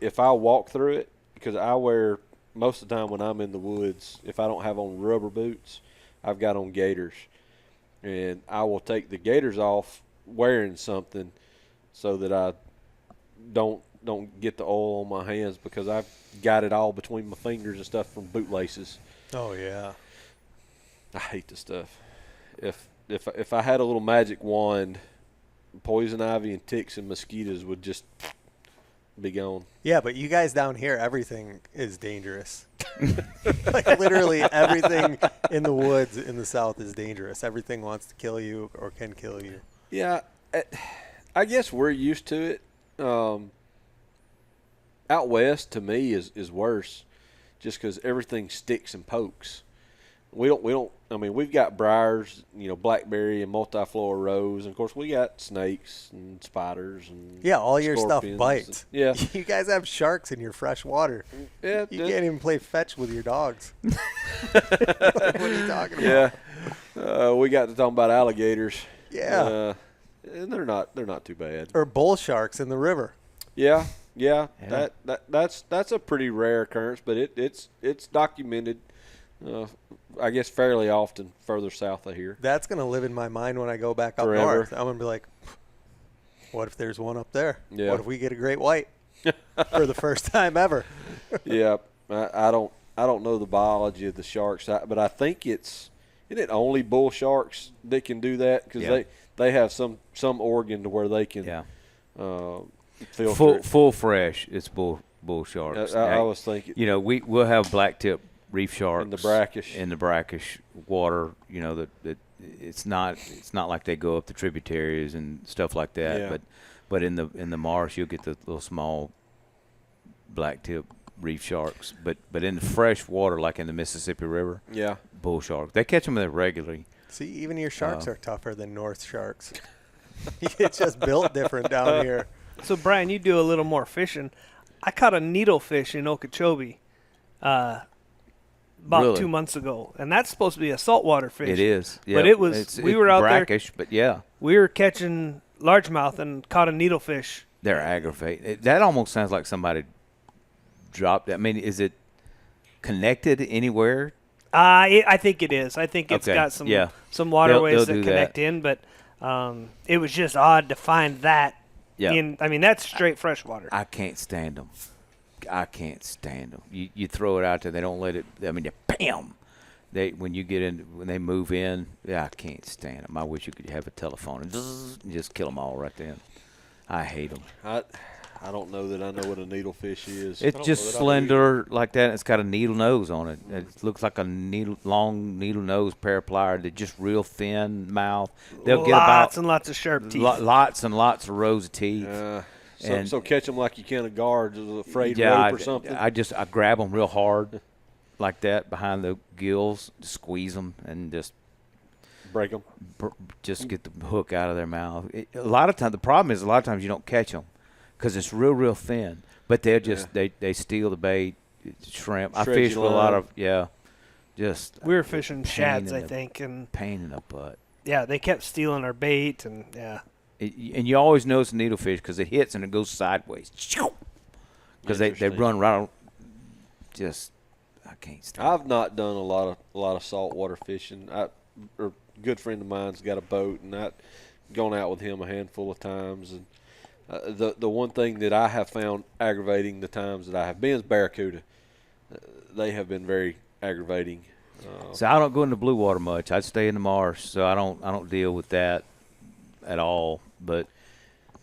if I walk through it, because I wear, most of the time when I'm in the woods, if I don't have on rubber boots, I've got on gaiters. And I will take the gaiters off wearing something so that I don't get the oil on my hands, because I've got it all between my fingers and stuff from bootlaces.
Oh yeah.
I hate this stuff. If I had a little magic wand, poison ivy and ticks and mosquitoes would just be gone.
Yeah, but you guys down here, everything is dangerous. Like literally everything in the woods in the South is dangerous. Everything wants to kill you or can kill you.
Yeah, I guess we're used to it. Out west, to me, is worse, just because everything sticks and pokes. We don't. I mean, we've got briars, blackberry and multiflora rose, and of course we got snakes and spiders and
all your stuff
scorpions.
bites.
Yeah,
You guys have sharks in your fresh water.
yeah,
You can't even play fetch with your dogs. What are you talking about?
yeah. We got to talking about alligators.
Yeah.
And they're not too bad.
Or bull sharks in the river.
Yeah. That's a pretty rare occurrence, but it's documented. I guess fairly often further south of here.
That's going to live in my mind when I go back up
Forever.
north. I'm going to be like, what if there's one up there?
Yeah.
What if we get a great white for the first time ever?
Yeah, I don't know the biology of the sharks, but I think isn't it only bull sharks that can do that, because they have some organ to where they can filter it.
Full fresh. It's bull sharks.
I was thinking,
we'll have blacktip reef sharks
in the brackish
water. That it's not like they go up the tributaries and stuff like that.
Yeah.
But in the marsh you'll get the little small blacktip reef sharks. But in the fresh water, like in the Mississippi River, bull sharks, they catch them there regularly.
See, even your sharks are tougher than North sharks. It's just built different down here.
So, Brian, you do a little more fishing. I caught a needlefish in Okeechobee about
Really?
2 months ago, and that's supposed to be a saltwater fish.
It is,
But it was. We were out
brackish,
there.
but yeah,
we were catching largemouth and caught a needlefish.
they're aggravating. That almost sounds like somebody dropped it. I mean, is it connected anywhere?
I think it is. I think it's
Okay,
got
yeah.
some waterways
They'll
that
do
connect
that.
in, but it was just odd to find that.
Yeah.
That's straight freshwater.
I can't stand them. You throw it out there, they don't let it. I mean, bam. When they move in, I can't stand them. I wish you could have a telephone and just kill them all right then. I hate them.
I don't know that I know what a needlefish is.
It's just slender like that. And it's got a needle nose on it. It looks like a long needle nose pair of pliers. They're just real thin mouth. They'll get
lots
about
and lots of sharp teeth.
lots and lots of rows of teeth.
So catch them like you can a guard, a frayed
Yeah,
rope or something.
I grab them real hard like that behind the gills, squeeze them, and just
break them.
Just get the hook out of their mouth. A lot of times, the problem is a lot of times you don't catch them because it's real thin. But they'll just they steal the bait, shrimp. I
Shred
fish
your
with a lot
line.
of Just
We were fishing
pain
shads,
in
I
the-
think, and
pain in the butt.
yeah, they kept stealing our bait, and yeah.
And you always know it's a needlefish because it hits and it goes sideways. Because they
Interesting.
run right on. Just, I can't stand
I've not done a lot of saltwater fishing. A good friend of mine's got a boat, and I've gone out with him a handful of times. And the one thing that I have found aggravating the times that I have been is barracuda. They have been very aggravating.
So I don't go into blue water much. I stay in the marsh, so I don't deal with that at all. But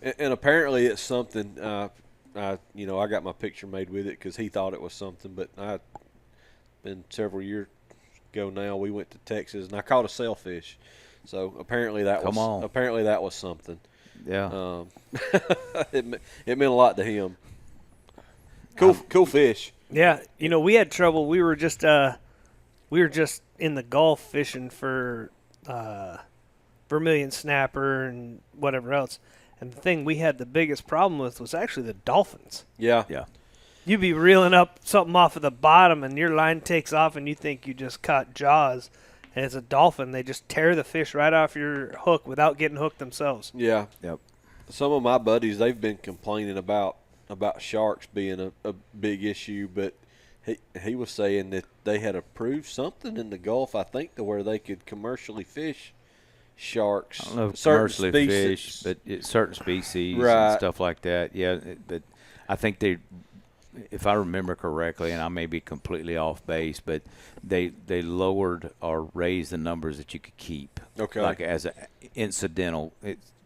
And apparently it's something. I got my picture made with it because he thought it was something. But been several years ago now. We went to Texas and I caught a sailfish. So apparently that was something.
yeah,
It meant a lot to him. Cool fish.
Yeah, we had trouble. We were just in the Gulf fishing for vermilion snapper and whatever else. And the thing we had the biggest problem with was actually the dolphins.
Yeah.
yeah.
You'd be reeling up something off of the bottom, and your line takes off, and you think you just caught Jaws, and it's a dolphin. They just tear the fish right off your hook without getting hooked themselves.
Yeah.
Yep.
Some of my buddies, they've been complaining about sharks being a big issue, but he was saying that they had approved something in the Gulf, I think, to where they could commercially fish sharks.
I don't know if
certain
commercially
species.
fish, but certain species
Right.
and stuff like that. Yeah, but I think if I remember correctly, and I may be completely off base, but they lowered or raised the numbers that you could keep.
Okay.
Like as an incidental,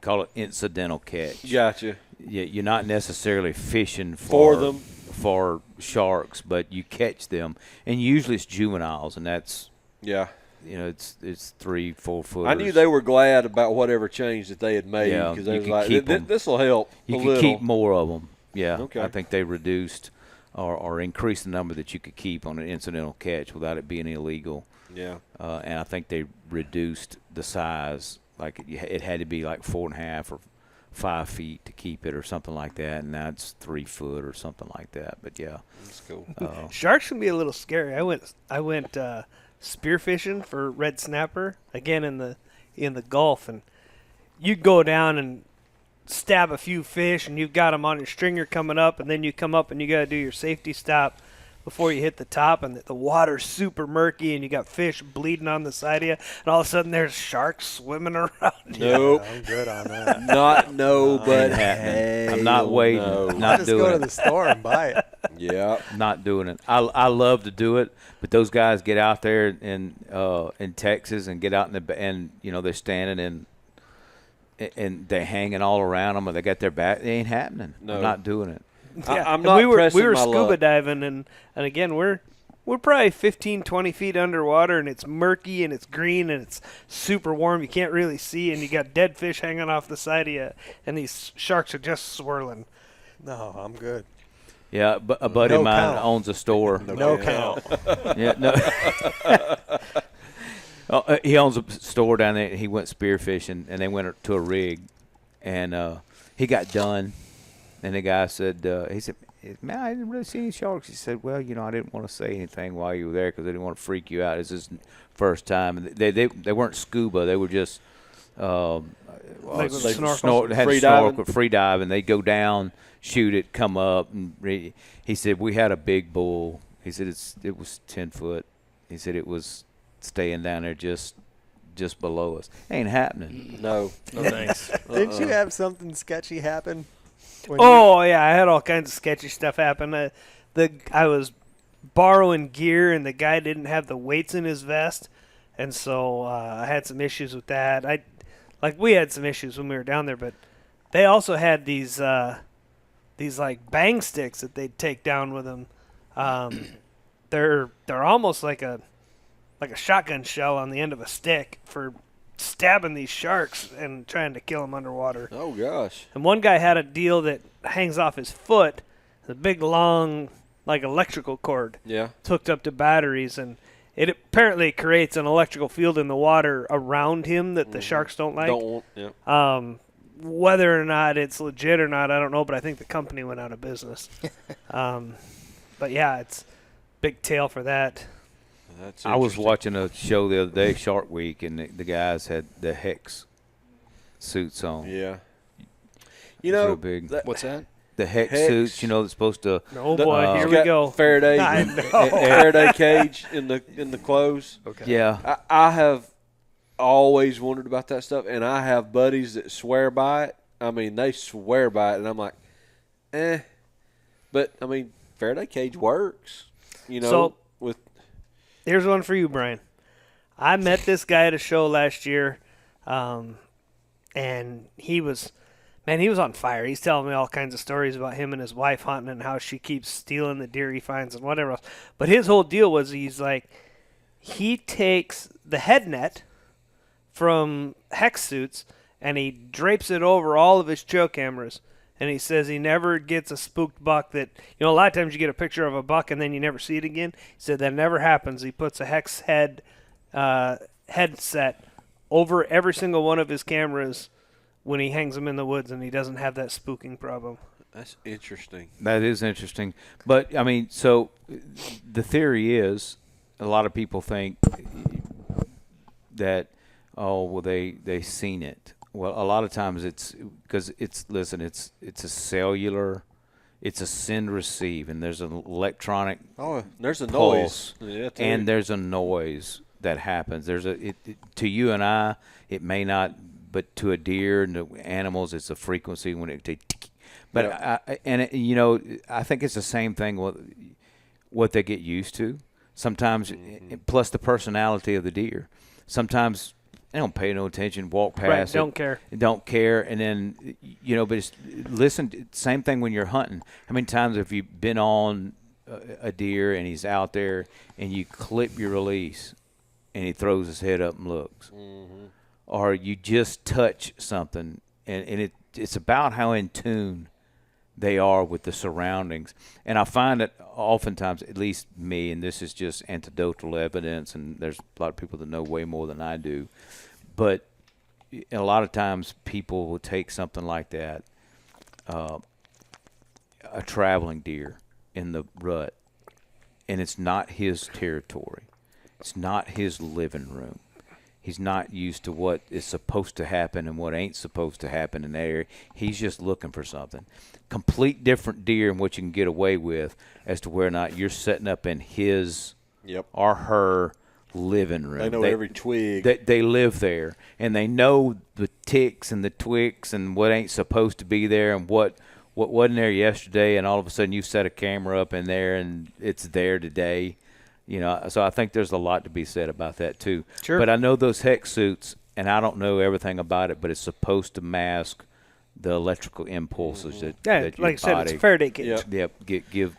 call it incidental catch.
Gotcha.
Yeah, you're not necessarily fishing
For them.
for sharks, but you catch them, and usually it's juveniles, and that's
Yeah.
it's 3-4 footers.
I knew they were glad about whatever change that they had made
Yeah,
because they
you
was
could
like,
keep 'em.
this will help
You
a
could
little.
keep more of them. Yeah,
Okay.
I think they reduced or increased the number that you could keep on an incidental catch without it being illegal.
Yeah.
And I think they reduced the size. Like it had to be like 4.5 or 5 feet to keep it or something like that. And now it's 3 foot or something like that. But yeah,
That's cool.
Sharks can be a little scary. I went spearfishing for red snapper again in the Gulf, and you go down and stab a few fish, and you've got them on your stringer coming up, and then you come up and you got to do your safety stop before you hit the top, and the water's super murky, and you got fish bleeding on the side of you, and all of a sudden there's sharks swimming around you.
Nope.
I'm good on that.
Not no, but
ain't happening.
hey,
I'm not waiting.
no.
Not
I'll just
doing
go to
it.
the store and buy it.
Yeah.
Not doing it. I love to do it, but those guys get out there in Texas and get out and they're standing and they're hanging all around them, or they got their back. It ain't happening.
No.
I'm not doing it.
Yeah.
I'm
And
not
we were
pressing my
scuba
luck.
diving, and again we're probably 15, 20 feet underwater, and it's murky and it's green and it's super warm. You can't really see, and you got dead fish hanging off the side of you, and these sharks are just swirling.
No, I'm good.
Yeah, but a buddy
No
of mine
count.
owns a store.
No count.
Yeah, no. He owns a store down there. He went spearfishing, and they went to a rig, and he got done. And the guy said, man, I didn't really see any sharks. He said, well, I didn't want to say anything while you were there because I didn't want to freak you out. It's his first time. And they weren't scuba. They were just
Like with
Like
snorkels.
had
free
a snorkel,
diving?
free dive, and they'd go down, shoot it, come up. And he said, we had a big bull. He said it was 10 foot. He said it was staying down there just below us. Ain't happening.
No.
No thanks.
Didn't you have something sketchy happen? when
Oh yeah, I had all kinds of sketchy stuff happen. I was borrowing gear, and the guy didn't have the weights in his vest, and so I had some issues with that. We had some issues when we were down there, but they also had these like bang sticks that they'd take down with them. They're almost like a shotgun shell on the end of a stick for stabbing these sharks and trying to kill them underwater.
Oh gosh.
And one guy had a deal that hangs off his foot, a big long like electrical cord.
Yeah.
It's hooked up to batteries, and it apparently creates an electrical field in the water around him that the sharks don't like.
Don't want. Yeah.
Whether or not it's legit or not, I don't know, but I think the company went out of business. But yeah, it's big tail for that.
That's
I was
interesting.
watching a show the other day, Shark Week, and the guys had the Hex suits on.
Yeah.
It's real big.
What's that?
The Hex
Hex.
suits, that's supposed to.
Oh boy, here we
got
go.
Faraday,
I know.
Faraday cage in the clothes.
Okay.
Yeah.
I have always wondered about that stuff, and I have buddies that swear by it. I mean, they swear by it, and I'm like, But I mean, Faraday cage works.
So-
with
Here's one for you, Brian. I met this guy at a show last year, and he was on fire. He's telling me all kinds of stories about him and his wife hunting and how she keeps stealing the deer he finds and whatever else. But his whole deal was he takes the head net from Hex suits and he drapes it over all of his trail cameras. And he says he never gets a spooked buck that, a lot of times you get a picture of a buck and then you never see it again. He said that never happens. He puts a Hex headset over every single one of his cameras when he hangs them in the woods, and he doesn't have that spooking problem.
that's interesting.
That is interesting. But, I mean, so the theory is a lot of people think that, they seen it. Well, a lot of times it's because it's a cellular, it's a send receive, and there's an electronic
Oh, there's a
pulse,
noise. Yeah, too.
and there's a noise that happens. There's to you and I, it may not, but to a deer and to animals, it's a frequency when it. But I think it's the same thing with what they get used to. Sometimes, plus the personality of the deer. Sometimes they don't pay no attention, walk past
Right,
don't care, and then but it's listen. Same thing when you're hunting. How many times have you been on a deer and he's out there and you clip your release and he throws his head up and looks, or you just touch something and it's about how in tune they are with the surroundings. And I find that oftentimes, at least me, and this is just anecdotal evidence, and there's a lot of people that know way more than I do, but a lot of times people will take something like that, a traveling deer in the rut, and it's not his territory. It's not his living room. He's not used to what is supposed to happen and what ain't supposed to happen in that area. He's just looking for something. Complete different deer in what you can get away with as to where or not you're setting up in his or her living room.
They know every twig.
They live there, and they know the ticks and the twigs and what ain't supposed to be there and what wasn't there yesterday, and all of a sudden you set a camera up in there and it's there today. So I think there's a lot to be said about that too.
Sure.
But I know those Hex suits, and I don't know everything about it, but it's supposed to mask the electrical impulses that your
like I said,
body,
it's a Faraday cage.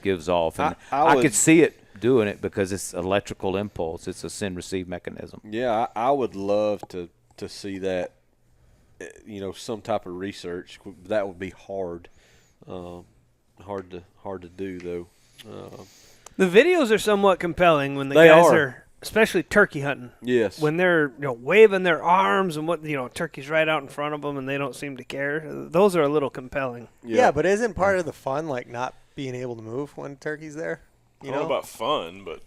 gives off. And
I
could see it doing it because it's electrical impulse. It's a send-receive mechanism.
Yeah, I would love to see that. Some type of research. That would be hard. Hard to do though.
The videos are somewhat compelling when the
They
guys
are.
are, especially turkey hunting.
Yes.
When they're waving their arms and turkey's right out in front of them and they don't seem to care. Those are a little compelling.
Yeah, but isn't part of the fun not being able to move when turkey's there?
I don't know about fun, but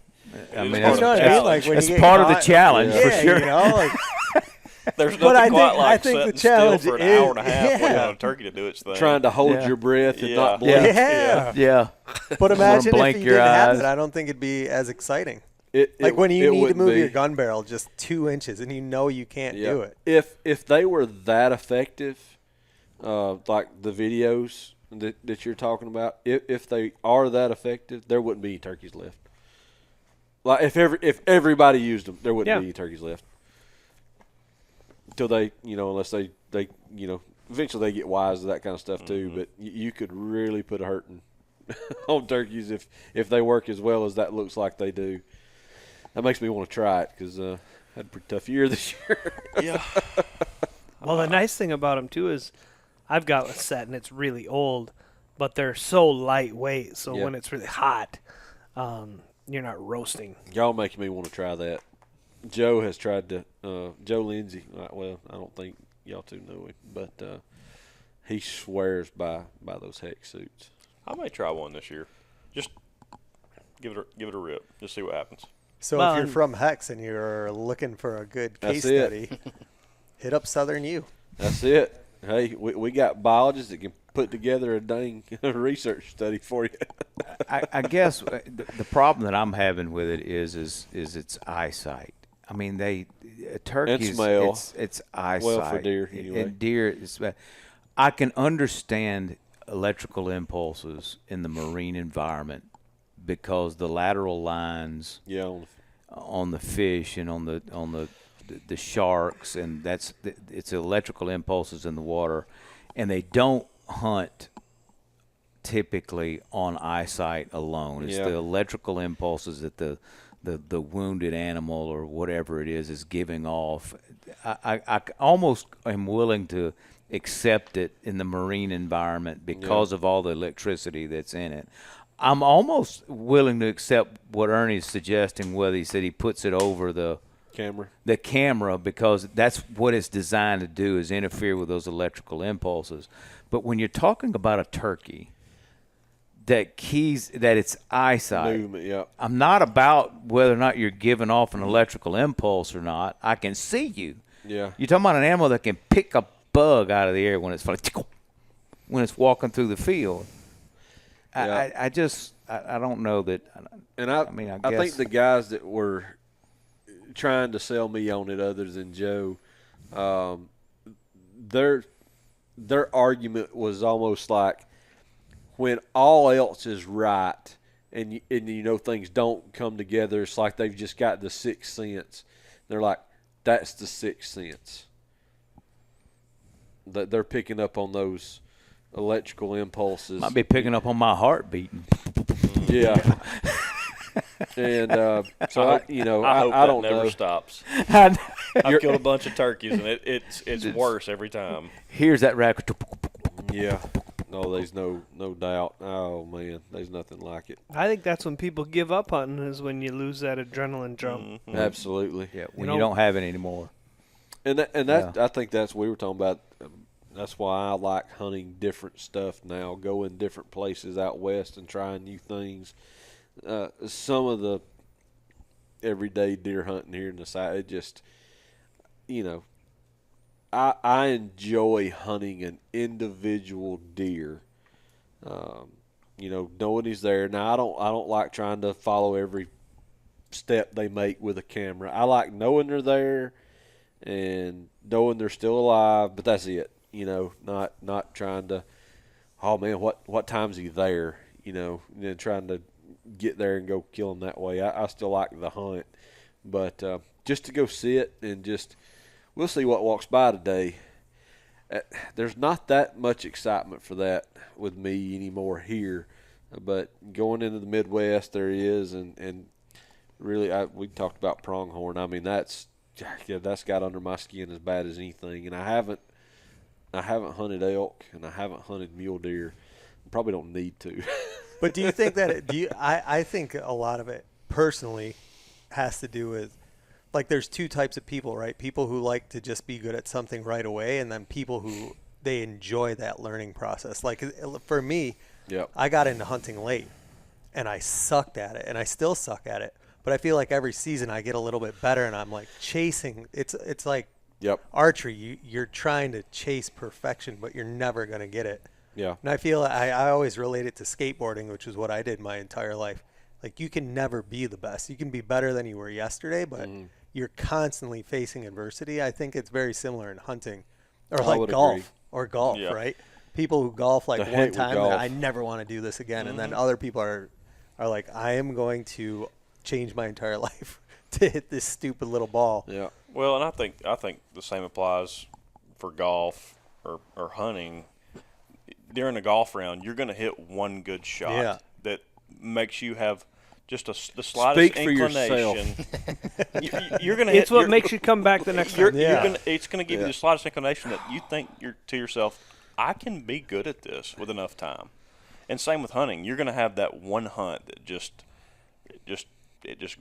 I
it
mean,
is part of the
that's-
challenge.
like when
that's
you get
part of the
caught-
challenge for
Yeah,
sure.
There's
But
nothing quite
I
like
think the
sitting
challenge
still for an
is-
hour and a half waiting
yeah.
on a turkey to do its thing.
Trying to hold
Yeah.
your breath and
Yeah.
not blink.
Yeah.
Yeah.
But imagine
blank
if you
your
didn't have
eyes.
that. I don't think it'd be as exciting.
It
When you
it
need to
wouldn't
move
be.
your gun barrel just 2 inches and you can't do it.
If they were that effective, like the videos that you're talking about, if they are that effective, there wouldn't be any turkeys left. Like if everybody used them, there wouldn't be any turkeys left. Until they, unless they eventually they get wise to that kind of stuff too. But you could really put a hurting on turkeys if they work as well as that looks like they do. That makes me want to try it because I had a pretty tough year this year.
Yeah.
Well, the nice thing about them too is I've got a set and it's really old, but they're so lightweight. So when it's really hot, you're not roasting.
Y'all making me want to try that. Joe has tried to. Joe Lindsay. Well, I don't think y'all two know him, but he swears by those Hex suits.
I may try one this year. Just give it a rip. Just see what happens.
So
Well,
if you're
and-
from Hex and you're looking for a good case
That's it.
study, hit up Southern U.
That's it. Hey, we got biologists that can put together a dang research study for you.
I guess the problem that I'm having with it is its eyesight. I mean, turkeys,
smell.
it's eyesight.
Well, for deer, anyway.
And deer, I can understand electrical impulses in the marine environment because the lateral lines
Yeah.
on the fish and on the sharks, and it's electrical impulses in the water, and they don't hunt typically on eyesight alone. It's the electrical impulses that the wounded animal or whatever it is giving off. I almost am willing to accept it in the marine environment because of all the electricity that's in it. I'm almost willing to accept what Ernie's suggesting, whether he said he puts it over the camera because that's what it's designed to do, is interfere with those electrical impulses. But when you're talking about a turkey that it's eyesight,
Movement, yeah.
I'm not about whether or not you're giving off an electrical impulse or not. I can see you.
Yeah.
You're talking about an animal that can pick a bug out of the air when it's walking through the field.
Yeah.
I don't know that.
And
I
I
guess
think the guys that were trying to sell me on it, other than Joe, their argument was almost like when all else is right, and you know things don't come together. It's like they've just got the sixth sense. They're like, that's the sixth sense. That they're picking up on those electrical impulses.
Might be picking up on my heart beating.
Yeah. And so
I hope
I
that
don't
never
know.
stops. I've killed a bunch of turkeys, and it's worse every time.
Here's that racket.
Yeah. No, there's no doubt. Oh man, there's nothing like it.
I think that's when people give up hunting, is when you lose that adrenaline jump.
Mm-hmm.
Absolutely.
Yeah, when you don't have it anymore.
And that I think that's what we were talking about. That's why I like hunting different stuff now, going different places out west and trying new things. Some of the everyday deer hunting here in the South, it just, I enjoy hunting an individual deer. Knowing he's there. Now I don't like trying to follow every step they make with a camera. I like knowing they're there and knowing they're still alive, but that's it. Not trying to, oh man, what time's he there? And then trying to get there and go kill him that way. I still like the hunt, but just to go sit and we'll see what walks by today. There's not that much excitement for that with me anymore here, but going into the Midwest there is, and really we talked about pronghorn. I mean that's got under my skin as bad as anything, and I haven't hunted elk and I haven't hunted mule deer. I probably don't need to.
But do you think that I think a lot of it personally has to do with, like, there's two types of people, right? People who like to just be good at something right away, and then people who they enjoy that learning process. Like for me, I got into hunting late and I sucked at it, and I still suck at it. But I feel like every season I get a little bit better, and I'm like chasing. It's like archery. You're trying to chase perfection, but you're never going to get it.
Yeah.
And I feel I always relate it to skateboarding, which is what I did my entire life. Like, you can never be the best. You can be better than you were yesterday, but you're constantly facing adversity. I think it's very similar in hunting, or like golf, right? People who golf like one time, I never want to do this again. And then other people are like, I am going to change my entire life to hit this stupid little ball.
Yeah. Well, and I think the same applies for golf or hunting. During a golf round, you're going to hit one good shot that makes you have just the slightest inclination. You're going to hit.
It's what makes you come back the next time.
It's going to give you the slightest inclination that you think to yourself, I can be good at this with enough time. And same with hunting. You're going to have that one hunt that just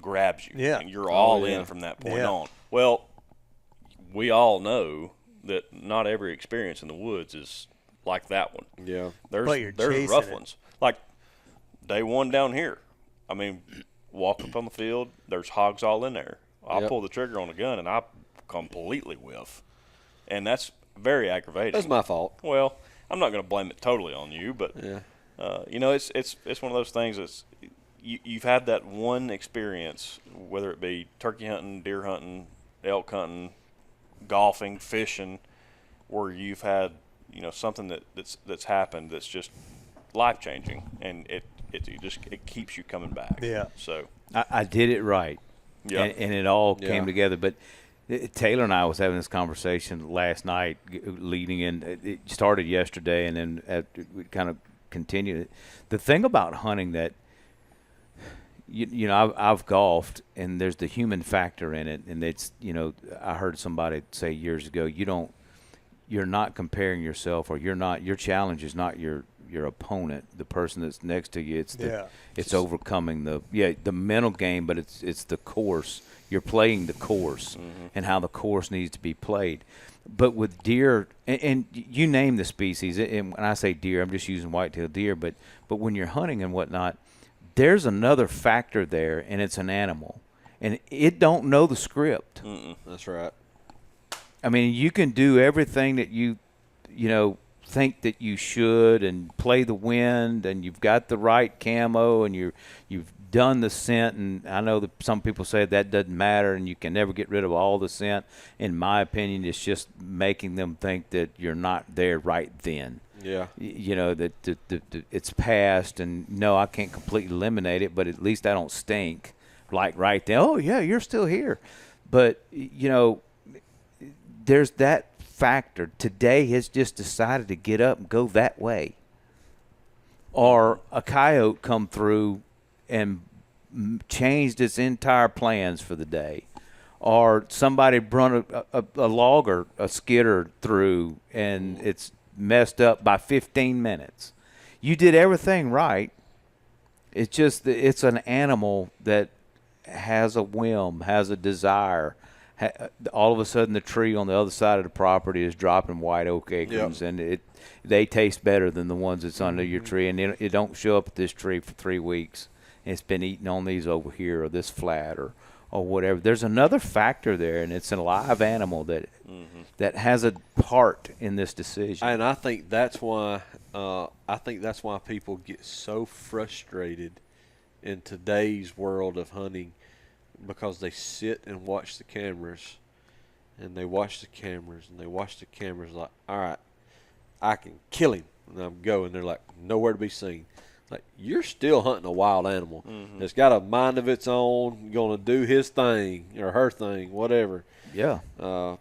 grabs you.
Yeah.
And you're all in from that point on. Well, we all know that not every experience in the woods is like that one.
Yeah.
There's rough ones. Like day one down here. I mean, walk up on the field, there's hogs all in there. I'll
Yep.
pull the trigger on the gun and I completely whiff, and that's very aggravating.
That's my fault.
Well, I'm not going to blame it totally on you, but
Yeah.
it's one of those things that's you've had that one experience, whether it be turkey hunting, deer hunting, elk hunting, golfing, fishing, where you've had something that's happened that's just life changing, and it keeps you coming back.
Yeah.
So
I did it right.
yeah,
And it all
Yeah.
came together. But Taylor and I was having this conversation last night, leading in. It started yesterday, and then we kind of continued it. The thing about hunting that I've golfed, and there's the human factor in it, and it's I heard somebody say years ago, you're not comparing yourself, or your challenge is not your opponent, the person that's next to you. It's overcoming the mental game, but it's the course. You're playing the course and how the course needs to be played. But with deer, and you name the species, and when I say deer, I'm just using whitetail deer, but when you're hunting and whatnot, there's another factor there, and it's an animal, and it don't know the script.
That's right.
I mean, you can do everything that you think that you should, and play the wind, and you've got the right camo, and you've done the scent. And I know that some people say that doesn't matter, and you can never get rid of all the scent. In my opinion, it's just making them think that you're not there right then.
Yeah.
That it's past, and no, I can't completely eliminate it, but at least I don't stink like right then. Oh yeah, you're still here. But there's that factor. Today has just decided to get up and go that way, or a coyote come through and changed its entire plans for the day, or somebody brought a log or a skidder through and it's messed up by 15 minutes. You did everything right. It's just that it's an animal that has a whim, has a desire. All of a sudden, the tree on the other side of the property is dropping white oak acorns, and they taste better than the ones that's under your tree, and it don't show up at this tree for 3 weeks. And it's been eating on these over here, or this flat, or whatever. There's another factor there, and it's a live animal that has a part in this decision.
And I think that's why people get so frustrated in today's world of hunting, because they sit and watch the cameras, and they watch the cameras, and they watch the cameras like, all right, I can kill him, and I'm going. They're like, nowhere to be seen. Like, you're still hunting a wild animal. It's got a mind of its own, going to do his thing or her thing, whatever.
Yeah.
I'm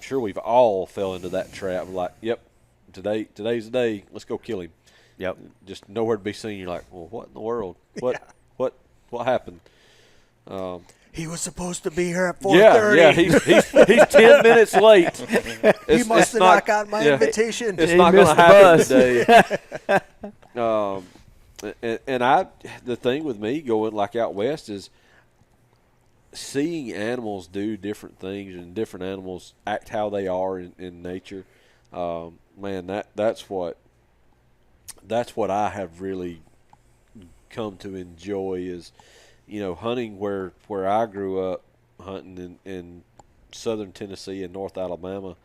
sure we've all fell into that trap. Like, yep, today's the day. Let's go kill him.
Yep.
Just nowhere to be seen. You're like, well, what in the world? What happened?
He was supposed to be here at 4:30.
Yeah, he's 10 minutes late.
He must have not got my invitation.
It's
He
not going to
missed the
happen
bus.
today. The thing with me going like out west is seeing animals do different things, and different animals act how they are in nature. Man, that's what I have really come to enjoy is, hunting where I grew up hunting in southern Tennessee and North Alabama.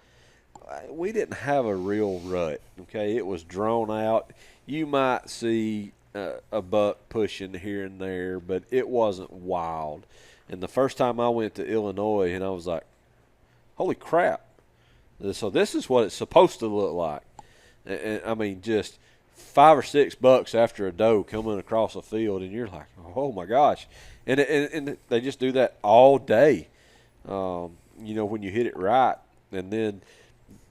We didn't have a real rut. Okay, it was drawn out. You might see a buck pushing here and there, but it wasn't wild. And the first time I went to Illinois, and I was like, holy crap. So this is what it's supposed to look like. And I mean, just 5 or 6 bucks after a doe coming across a field, and you're like, oh my gosh. And they just do that all day, when you hit it right. And then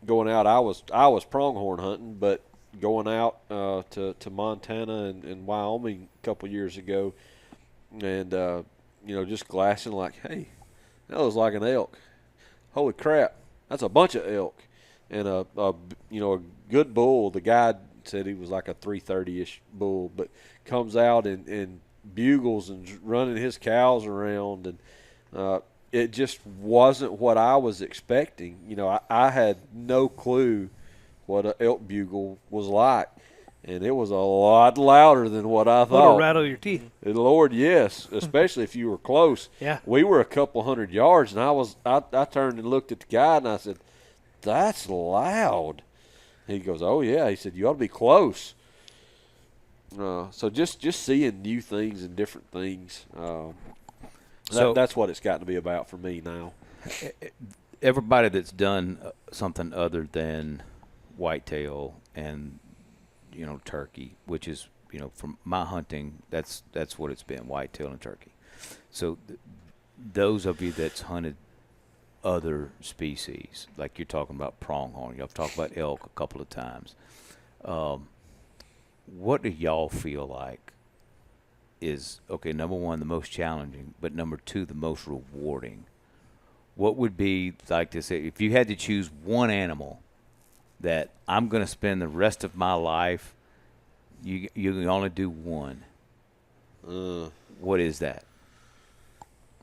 going out, I was pronghorn hunting, but going out to Montana and Wyoming a couple years ago, and just glassing like, hey, that was like an elk. Holy crap, that's a bunch of elk. And a good bull. The guy said he was like a 330-ish bull, but comes out and bugles and running his cows around, and it just wasn't what I was expecting. I had no clue what an elk bugle was like, and it was a lot louder than what I
It'll
thought.
rattle your teeth.
And Lord, yes, especially if you were close.
Yeah.
We were a couple hundred yards, and I turned and looked at the guy, and I said, "That's loud." He goes, "Oh yeah." He said, "You ought to be close." So just seeing new things and different things. That's what it's got to be about for me now.
Everybody that's done something other than whitetail and turkey, which is from my hunting, that's what it's been, whitetail and turkey. So those of you that's hunted other species, like you're talking about pronghorn, y'all talked about elk a couple of times. What do y'all feel like is, okay, number one, the most challenging, but number two, the most rewarding? What would be, like to say, if you had to choose one animal that I'm going to spend the rest of my life, you can only do one. What is that?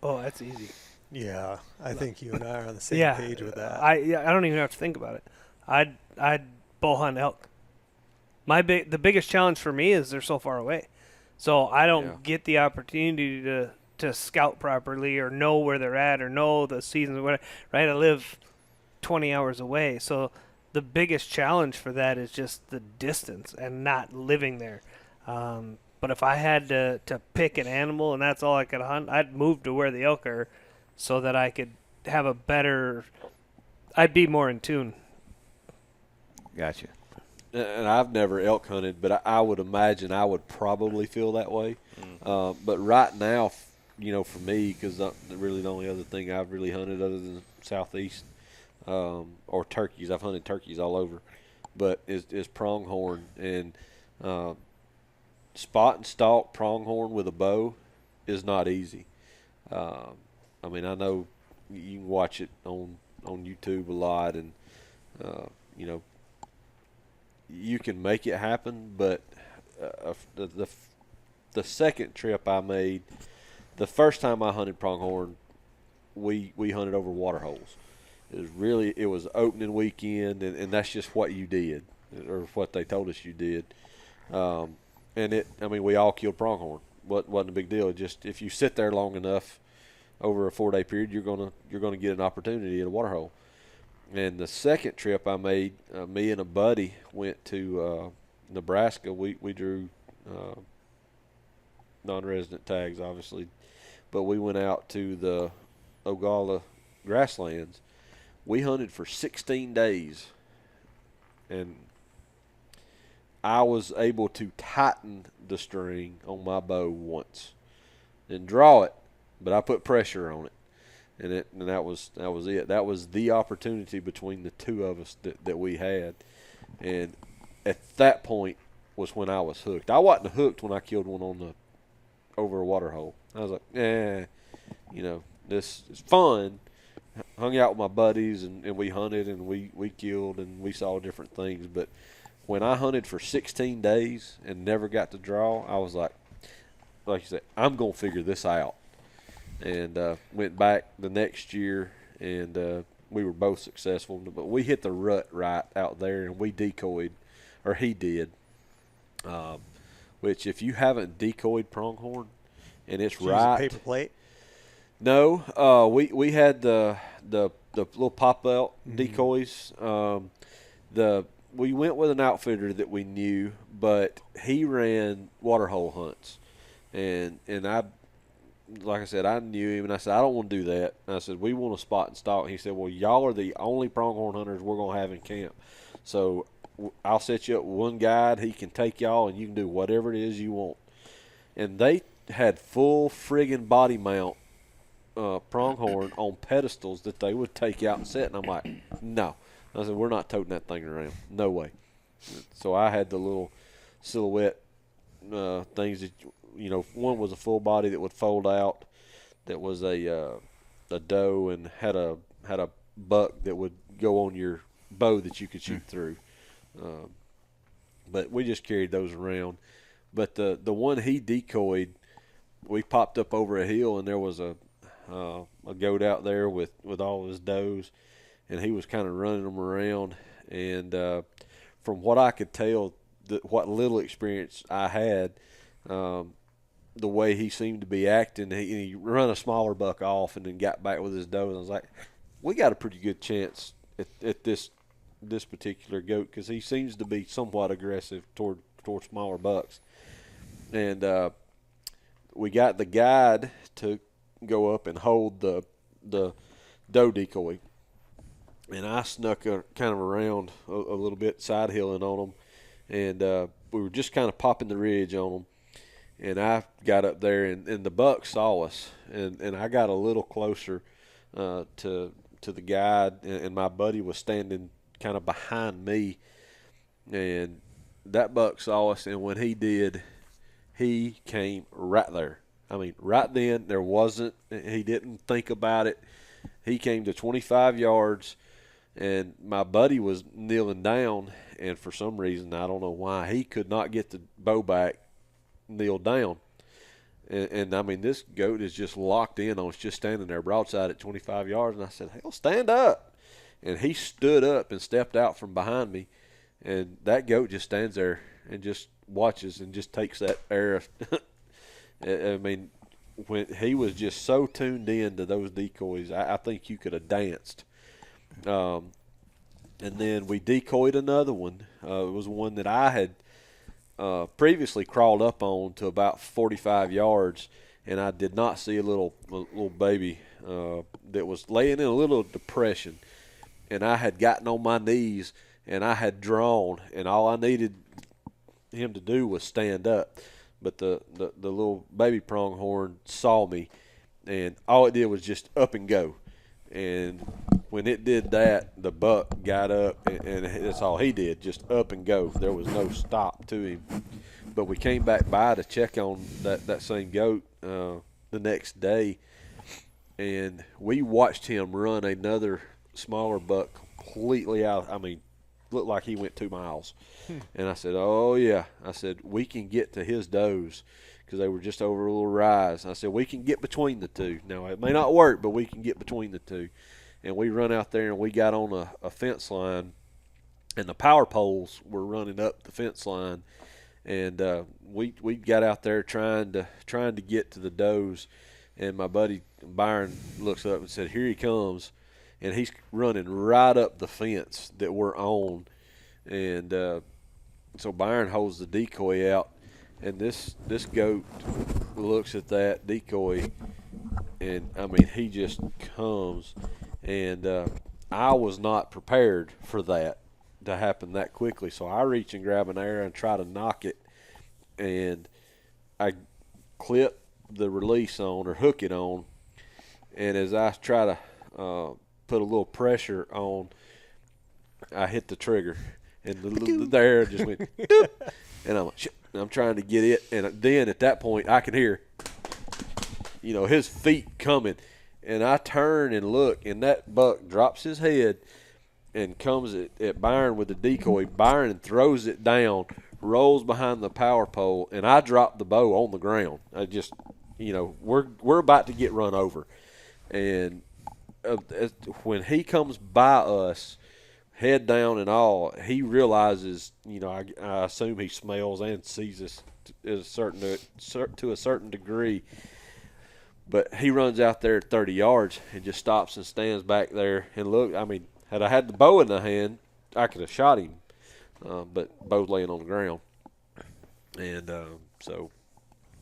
Oh, that's easy.
Yeah, I think you and I are on the same page with that.
I don't even have to think about it. I'd bow hunt elk. The biggest challenge for me is they're so far away, so I don't get the opportunity to scout properly or know where they're at or know the seasons or whatever. Right, I live 20 hours away, so the biggest challenge for that is just the distance and not living there. But if I had to pick an animal and that's all I could hunt, I'd move to where the elk are, so that I could have I'd be more in tune.
Gotcha.
And I've never elk hunted, but I would imagine I would probably feel that way. But right now, for me, because really the only other thing I've really hunted other than Southeast or turkeys, I've hunted turkeys all over, but is pronghorn. And spot and stalk pronghorn with a bow is not easy. I mean, I know you can watch it on YouTube a lot, and you can make it happen. But the second trip I made, the first time I hunted pronghorn, we hunted over water holes. It was opening weekend, and that's just what you did, or what they told us you did. We all killed pronghorn. Wasn't a big deal. Just if you sit there long enough over a 4-day period, you're gonna get an opportunity at a water hole. And the second trip I made, me and a buddy went to Nebraska. We drew non-resident tags, obviously, but we went out to the Ogalla grasslands. We hunted for 16 days, and I was able to tighten the string on my bow once and draw it, but I put pressure on it, and that was it. That was the opportunity between the two of us that we had, and at that point was when I was hooked. I wasn't hooked when I killed one over a water hole. I was like, this is fun. Hung out with my buddies, and we hunted, and we killed, and we saw different things. But when I hunted for 16 days and never got to draw, I was like you said, I'm going to figure this out. And went back the next year, and we were both successful. But we hit the rut right out there, and we decoyed, or he did. Which, if you haven't decoyed pronghorn, and it's
Use
right,
a paper plate.
No, we had the little pop out decoys. We went with an outfitter that we knew, but he ran water hole hunts, and I, like I said, I knew him, and I said, I don't want to do that. And I said, we want a spot and stalk. He said, well, y'all are the only pronghorn hunters we're gonna have in camp, so I'll set you up with one guide. He can take y'all, and you can do whatever it is you want. And they had full friggin' body mount pronghorn on pedestals that they would take out and set, and I'm like, no. I said, we're not toting that thing around. No way. So I had the little silhouette things that, one was a full body that would fold out, that was a doe, and had a buck that would go on your bow that you could shoot through. But we just carried those around. But the one he decoyed, we popped up over a hill, and there was a goat out there with all his does, and he was kind of running them around. And from what I could tell, what little experience I had, the way he seemed to be acting, he run a smaller buck off and then got back with his doe. And I was like, we got a pretty good chance at this particular goat because he seems to be somewhat aggressive toward smaller bucks. And we got the guide to go up and hold the doe decoy. And I snuck kind of around a little bit, side hilling on them. And we were just kind of popping the ridge on them. And I got up there, and the buck saw us. And I got a little closer to the guide, and my buddy was standing kind of behind me. And that buck saw us, and when he did, he came right there. I mean, right then, he didn't think about it. He came to 25 yards, and my buddy was kneeling down, and for some reason, I don't know why, he could not get the bow back, kneel down. And I mean, this goat is just locked in on us, just standing there broadside at 25 yards, and I said, hell, stand up. And he stood up and stepped out from behind me, and that goat just stands there and just watches and just takes that air. I mean, when he was just so tuned in to those decoys, I think you could have danced. And then we decoyed another one. It was one that I had previously crawled up on to about 45 yards, and I did not see a little baby that was laying in a little depression. And I had gotten on my knees, and I had drawn, and all I needed him to do was stand up. But the little baby pronghorn saw me, and all it did was just up and go. And when it did that, the buck got up, and that's all he did, just up and go. There was no stop to him. But we came back by to check on that same goat the next day, and we watched him run another smaller buck completely out. I mean, looked like he went 2 miles. And I said, oh, yeah. I said, we can get to his does because they were just over a little rise. I said, we can get between the two. Now, it may not work, but we can get between the two. And we run out there, and we got on a fence line, and the power poles were running up the fence line. And we got out there trying to get to the does. And my buddy Byron looks up and said, here he comes. And he's running right up the fence that we're on. And so Byron holds the decoy out. And this goat looks at that decoy. And, I mean, he just comes. And I was not prepared for that to happen that quickly. So I reach and grab an arrow and try to knock it. And I clip the release on or hook it on. And as I try to put a little pressure on, I hit the trigger, and the arrow just went doop, and I'm like, shit, I'm trying to get it, and then at that point I can hear, his feet coming, and I turn and look, and that buck drops his head and comes at Byron with the decoy. Byron throws it down, rolls behind the power pole, and I drop the bow on the ground. I just, we're about to get run over, and when he comes by us, head down and all, he realizes, I assume he smells and sees us to a certain degree. But he runs out there at 30 yards and just stops and stands back there and look. I mean, had I had the bow in the hand, I could have shot him, but bow laying on the ground, and so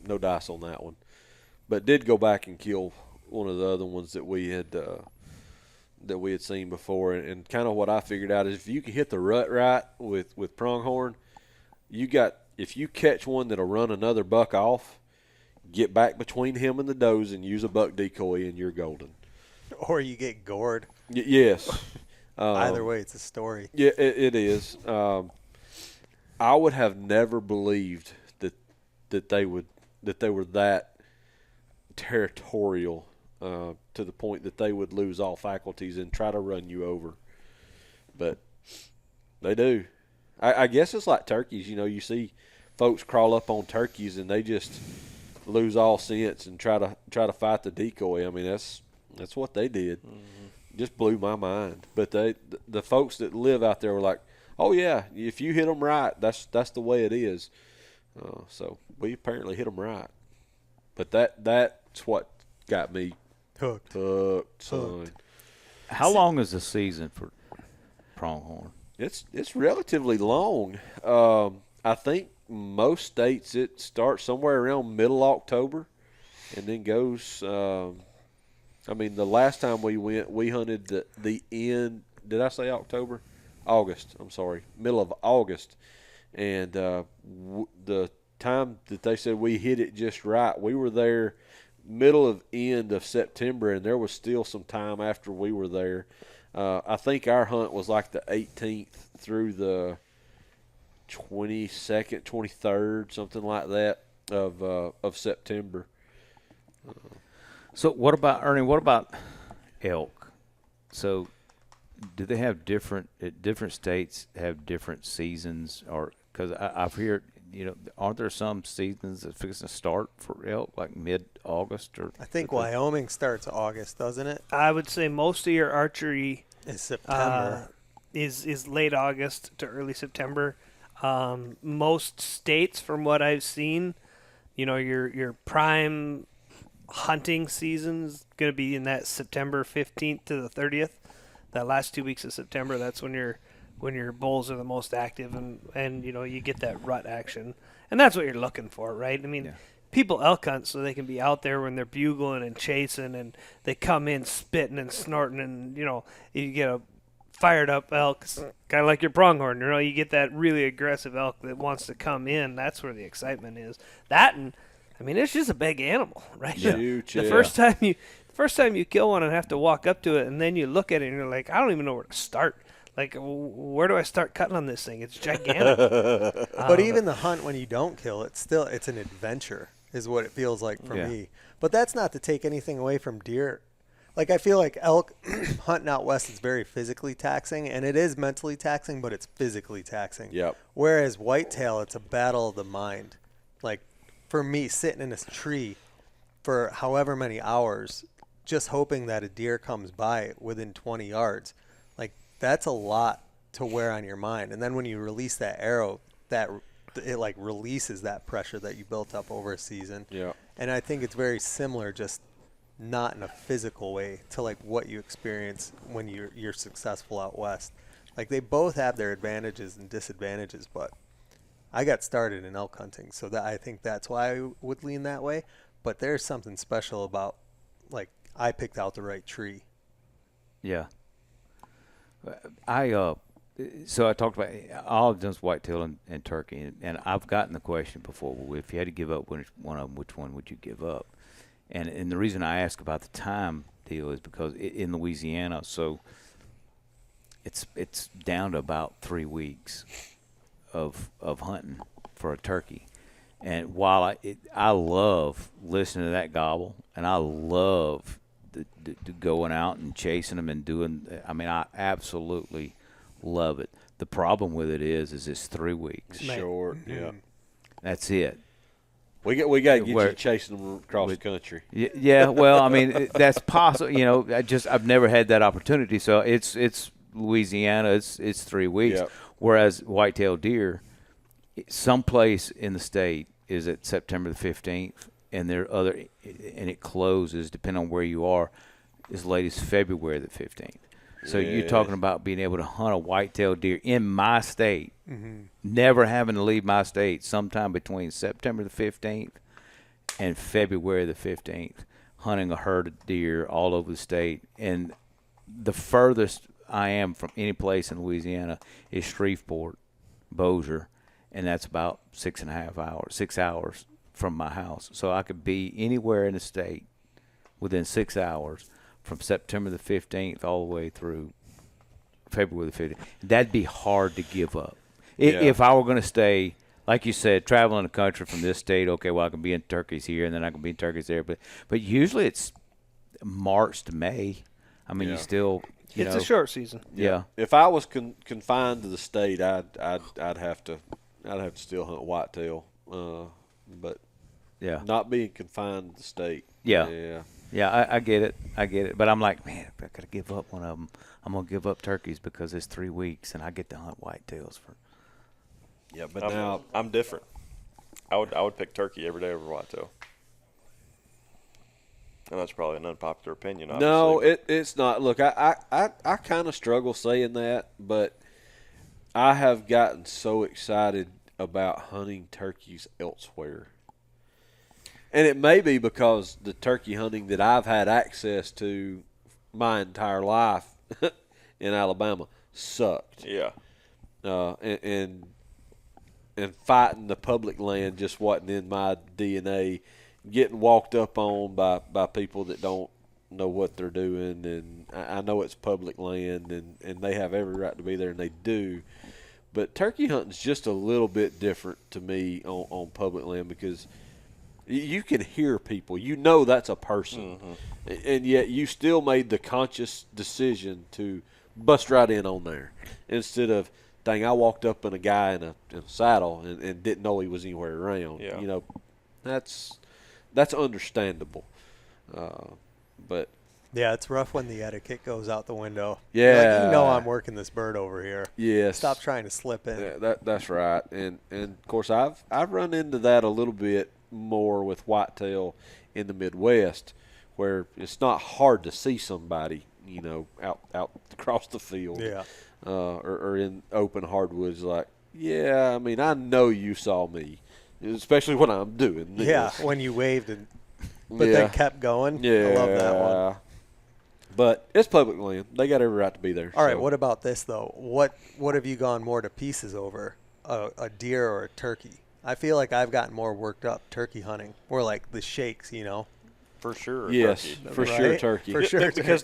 no dice on that one. But did go back and kill one of the other ones that we had seen before, and kind of what I figured out is if you can hit the rut right with pronghorn, if you catch one that'll run another buck off, get back between him and the does and use a buck decoy, and you're golden.
Or you get gored.
Yes.
Either way, it's a story.
Yeah, it is. I would have never believed that they were that territorial to the point that they would lose all faculties and try to run you over. But they do. I guess it's like turkeys. You see folks crawl up on turkeys and they just lose all sense and try to fight the decoy. I mean, that's what they did. Mm-hmm. Just blew my mind. But the folks that live out there were like, Oh yeah, if you hit them right, that's the way it is. So we apparently hit them right, but that's what got me
Hooked.
son.
How long is the season for pronghorn?
It's relatively long. I think most states it starts somewhere around middle October, and then goes. I mean, the last time we went, we hunted the end. Did I say October? August. I'm sorry, middle of August, and the time that they said we hit it just right, we were there middle of end of September, and there was still some time after we were there. I think our hunt was like the 18th through the 22nd, 23rd, something like that of September.
So what about Ernie? What about elk? So do they have different states have different seasons, or because I've heard aren't there some seasons that fixing to start for elk like mid-August or?
I think Wyoming starts August, doesn't it?
I would say most of your archery
It's September.
is late August to early September. Most states, from what I've seen, your prime hunting season's going to be in that September 15th to the 30th. That last 2 weeks of September, that's when your bulls are the most active, and you get that rut action, and that's what you're looking for, right? I mean, people elk hunt so they can be out there when they're bugling and chasing, and they come in spitting and snorting, and you get a fired up elk, kind of like your pronghorn. You get that really aggressive elk that wants to come in. That's where the excitement is. That, and I mean, it's just a big animal, right?
Huge,
The first time you kill one and have to walk up to it, and then you look at it and you're like, I don't even know where to start. Like, where do I start cutting on this thing? It's gigantic.
But even the hunt when you don't kill it, it's an adventure, is what it feels like for me. But that's not to take anything away from deer. Like, I feel like elk hunting out west is very physically taxing, and it is mentally taxing, but it's physically taxing.
Yep.
Whereas whitetail, it's a battle of the mind. Like, for me, sitting in a tree for however many hours, just hoping that a deer comes by within 20 yards, like, that's a lot to wear on your mind. And then when you release that arrow, it like releases that pressure that you built up over a season.
Yeah.
And I think it's very similar, just not in a physical way, to like what you experience when you're successful out west. Like, they both have their advantages and disadvantages, but I got started in elk hunting, so that I think that's why I would lean that way. But there's something special about, like, I picked out the right tree.
Yeah. So I talked about all I've done is whitetail and turkey, and I've gotten the question before, well, if you had to give up one of them, which one would you give up? And the reason I ask about the time deal is because in Louisiana, so it's down to about 3 weeks of hunting for a turkey. And while I love listening to that gobble, and I love the going out and chasing them and doing, I mean, I absolutely love it. The problem with it is it's 3 weeks.
Short, yeah.
That's it.
We got to get you chasing them across the country.
Yeah, well, I mean, that's possible. I've never had that opportunity. So it's Louisiana. It's 3 weeks.
Yep.
Whereas whitetail deer, someplace in the state is at September the 15th, and and it closes depending on where you are, as late as February the 15th. So you're talking about being able to hunt a whitetail deer in my state, never having to leave my state, sometime between September the 15th and February the 15th, hunting a herd of deer all over the state. And the furthest I am from any place in Louisiana is Shreveport, Bossier, and that's about 6 hours from my house. So I could be anywhere in the state within 6 hours from September the 15th all the way through February the 15th. That'd be hard to give up. If I were going to stay, like you said, traveling the country from this state, okay, well, I can be in turkeys here and then I can be in turkeys there. But usually it's March to May. I mean, you still,
it's a short season.
Yeah.
If I was confined to the state, I'd have to still hunt whitetail. But
yeah,
not being confined to the state.
Yeah. Yeah, I get it. I get it. But I'm like, man, if I got to give up one of them, I'm going to give up turkeys because it's 3 weeks and I get to hunt whitetails for.
Yeah, but
I'm different. I would pick turkey every day over whitetail. And that's probably an unpopular opinion. Obviously.
No, it's not. Look, I kind of struggle saying that, but I have gotten so excited about hunting turkeys elsewhere. And it may be because the turkey hunting that I've had access to my entire life in Alabama sucked.
Yeah.
And fighting the public land just wasn't in my DNA. Getting walked up on by people that don't know what they're doing, and I know it's public land, and they have every right to be there, and they do. But turkey hunting's just a little bit different to me on public land because you can hear people. You know that's a person, and yet you still made the conscious decision to bust right in on there instead of, dang, I walked up on a guy in a saddle and didn't know he was anywhere around.
Yeah.
You know, that's understandable. But
Yeah, it's rough when the etiquette goes out the window.
yeah,
You're like, you know I'm working this bird over here.
yes,
Stop trying to slip in.
Yeah, that's right. And of course I've run into that a little bit more with whitetail in the Midwest, where it's not hard to see somebody, you know, out across the field.
Yeah.
Or in open hardwoods. Like, yeah, I mean, I know you saw me, especially when I'm doing this.
Yeah, when you waved but
Yeah.
then kept going.
Yeah,
I love that one.
But it's public land; they got every right to be there.
All right,
so.
what about this though? What have you gone more to pieces over, a deer or a turkey? I feel like I've gotten more worked up turkey hunting, or like the shakes, you know.
For sure.
Yes,
Turkey.
for sure,
Right?
turkey.
For sure.
Because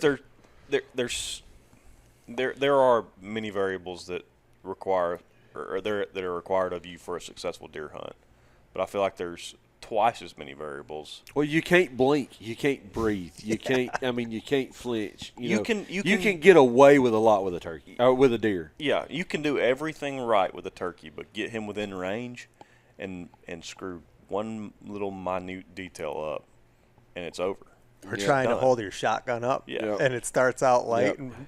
there are many variables that require that are required of you for a successful deer hunt, but I feel like there's twice as many variables.
Well, you can't blink, you can't breathe, you can't. I mean, you can't flinch. You
can
get away with a lot with a turkey or with a deer.
Yeah, you can do everything right with a turkey, but get him within range, and screw one little minute detail up, and it's over.
Or
Yeah.
trying to
Done.
hold your shotgun up,
Yeah.
and it starts out light.
Yep.
And,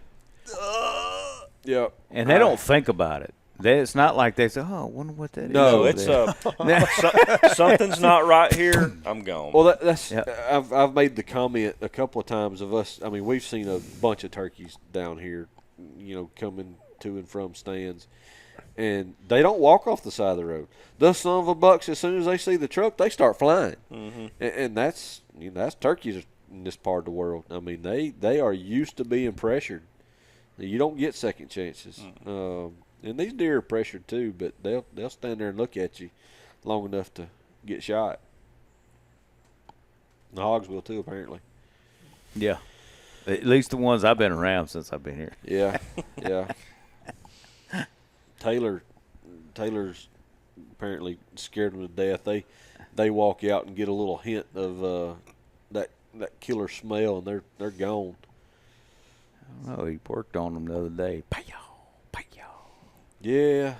Yep.
And they don't think about it. It's not like they say, "Oh, I wonder what that is."
No,
it's
there."
something's not right here. I'm gone.
Well, that's
Yeah.
I've made the comment a couple of times of us. I mean, we've seen a bunch of turkeys down here, you know, coming to and from stands, and they don't walk off the side of the road. Those son of a bucks, as soon as they see the truck, they start flying, and that's that's turkeys in this part of the world. I mean, they are used to being pressured. You don't get second chances. And these deer are pressured too, but they'll stand there and look at you long enough to get shot. The hogs will too, apparently.
Yeah. At least the ones I've been around since I've been here.
Yeah, yeah. Taylor's apparently scared them to death. They walk out and get a little hint of that killer smell, and they're gone.
Oh, he worked on them the other day. Pow, pow.
Yeah.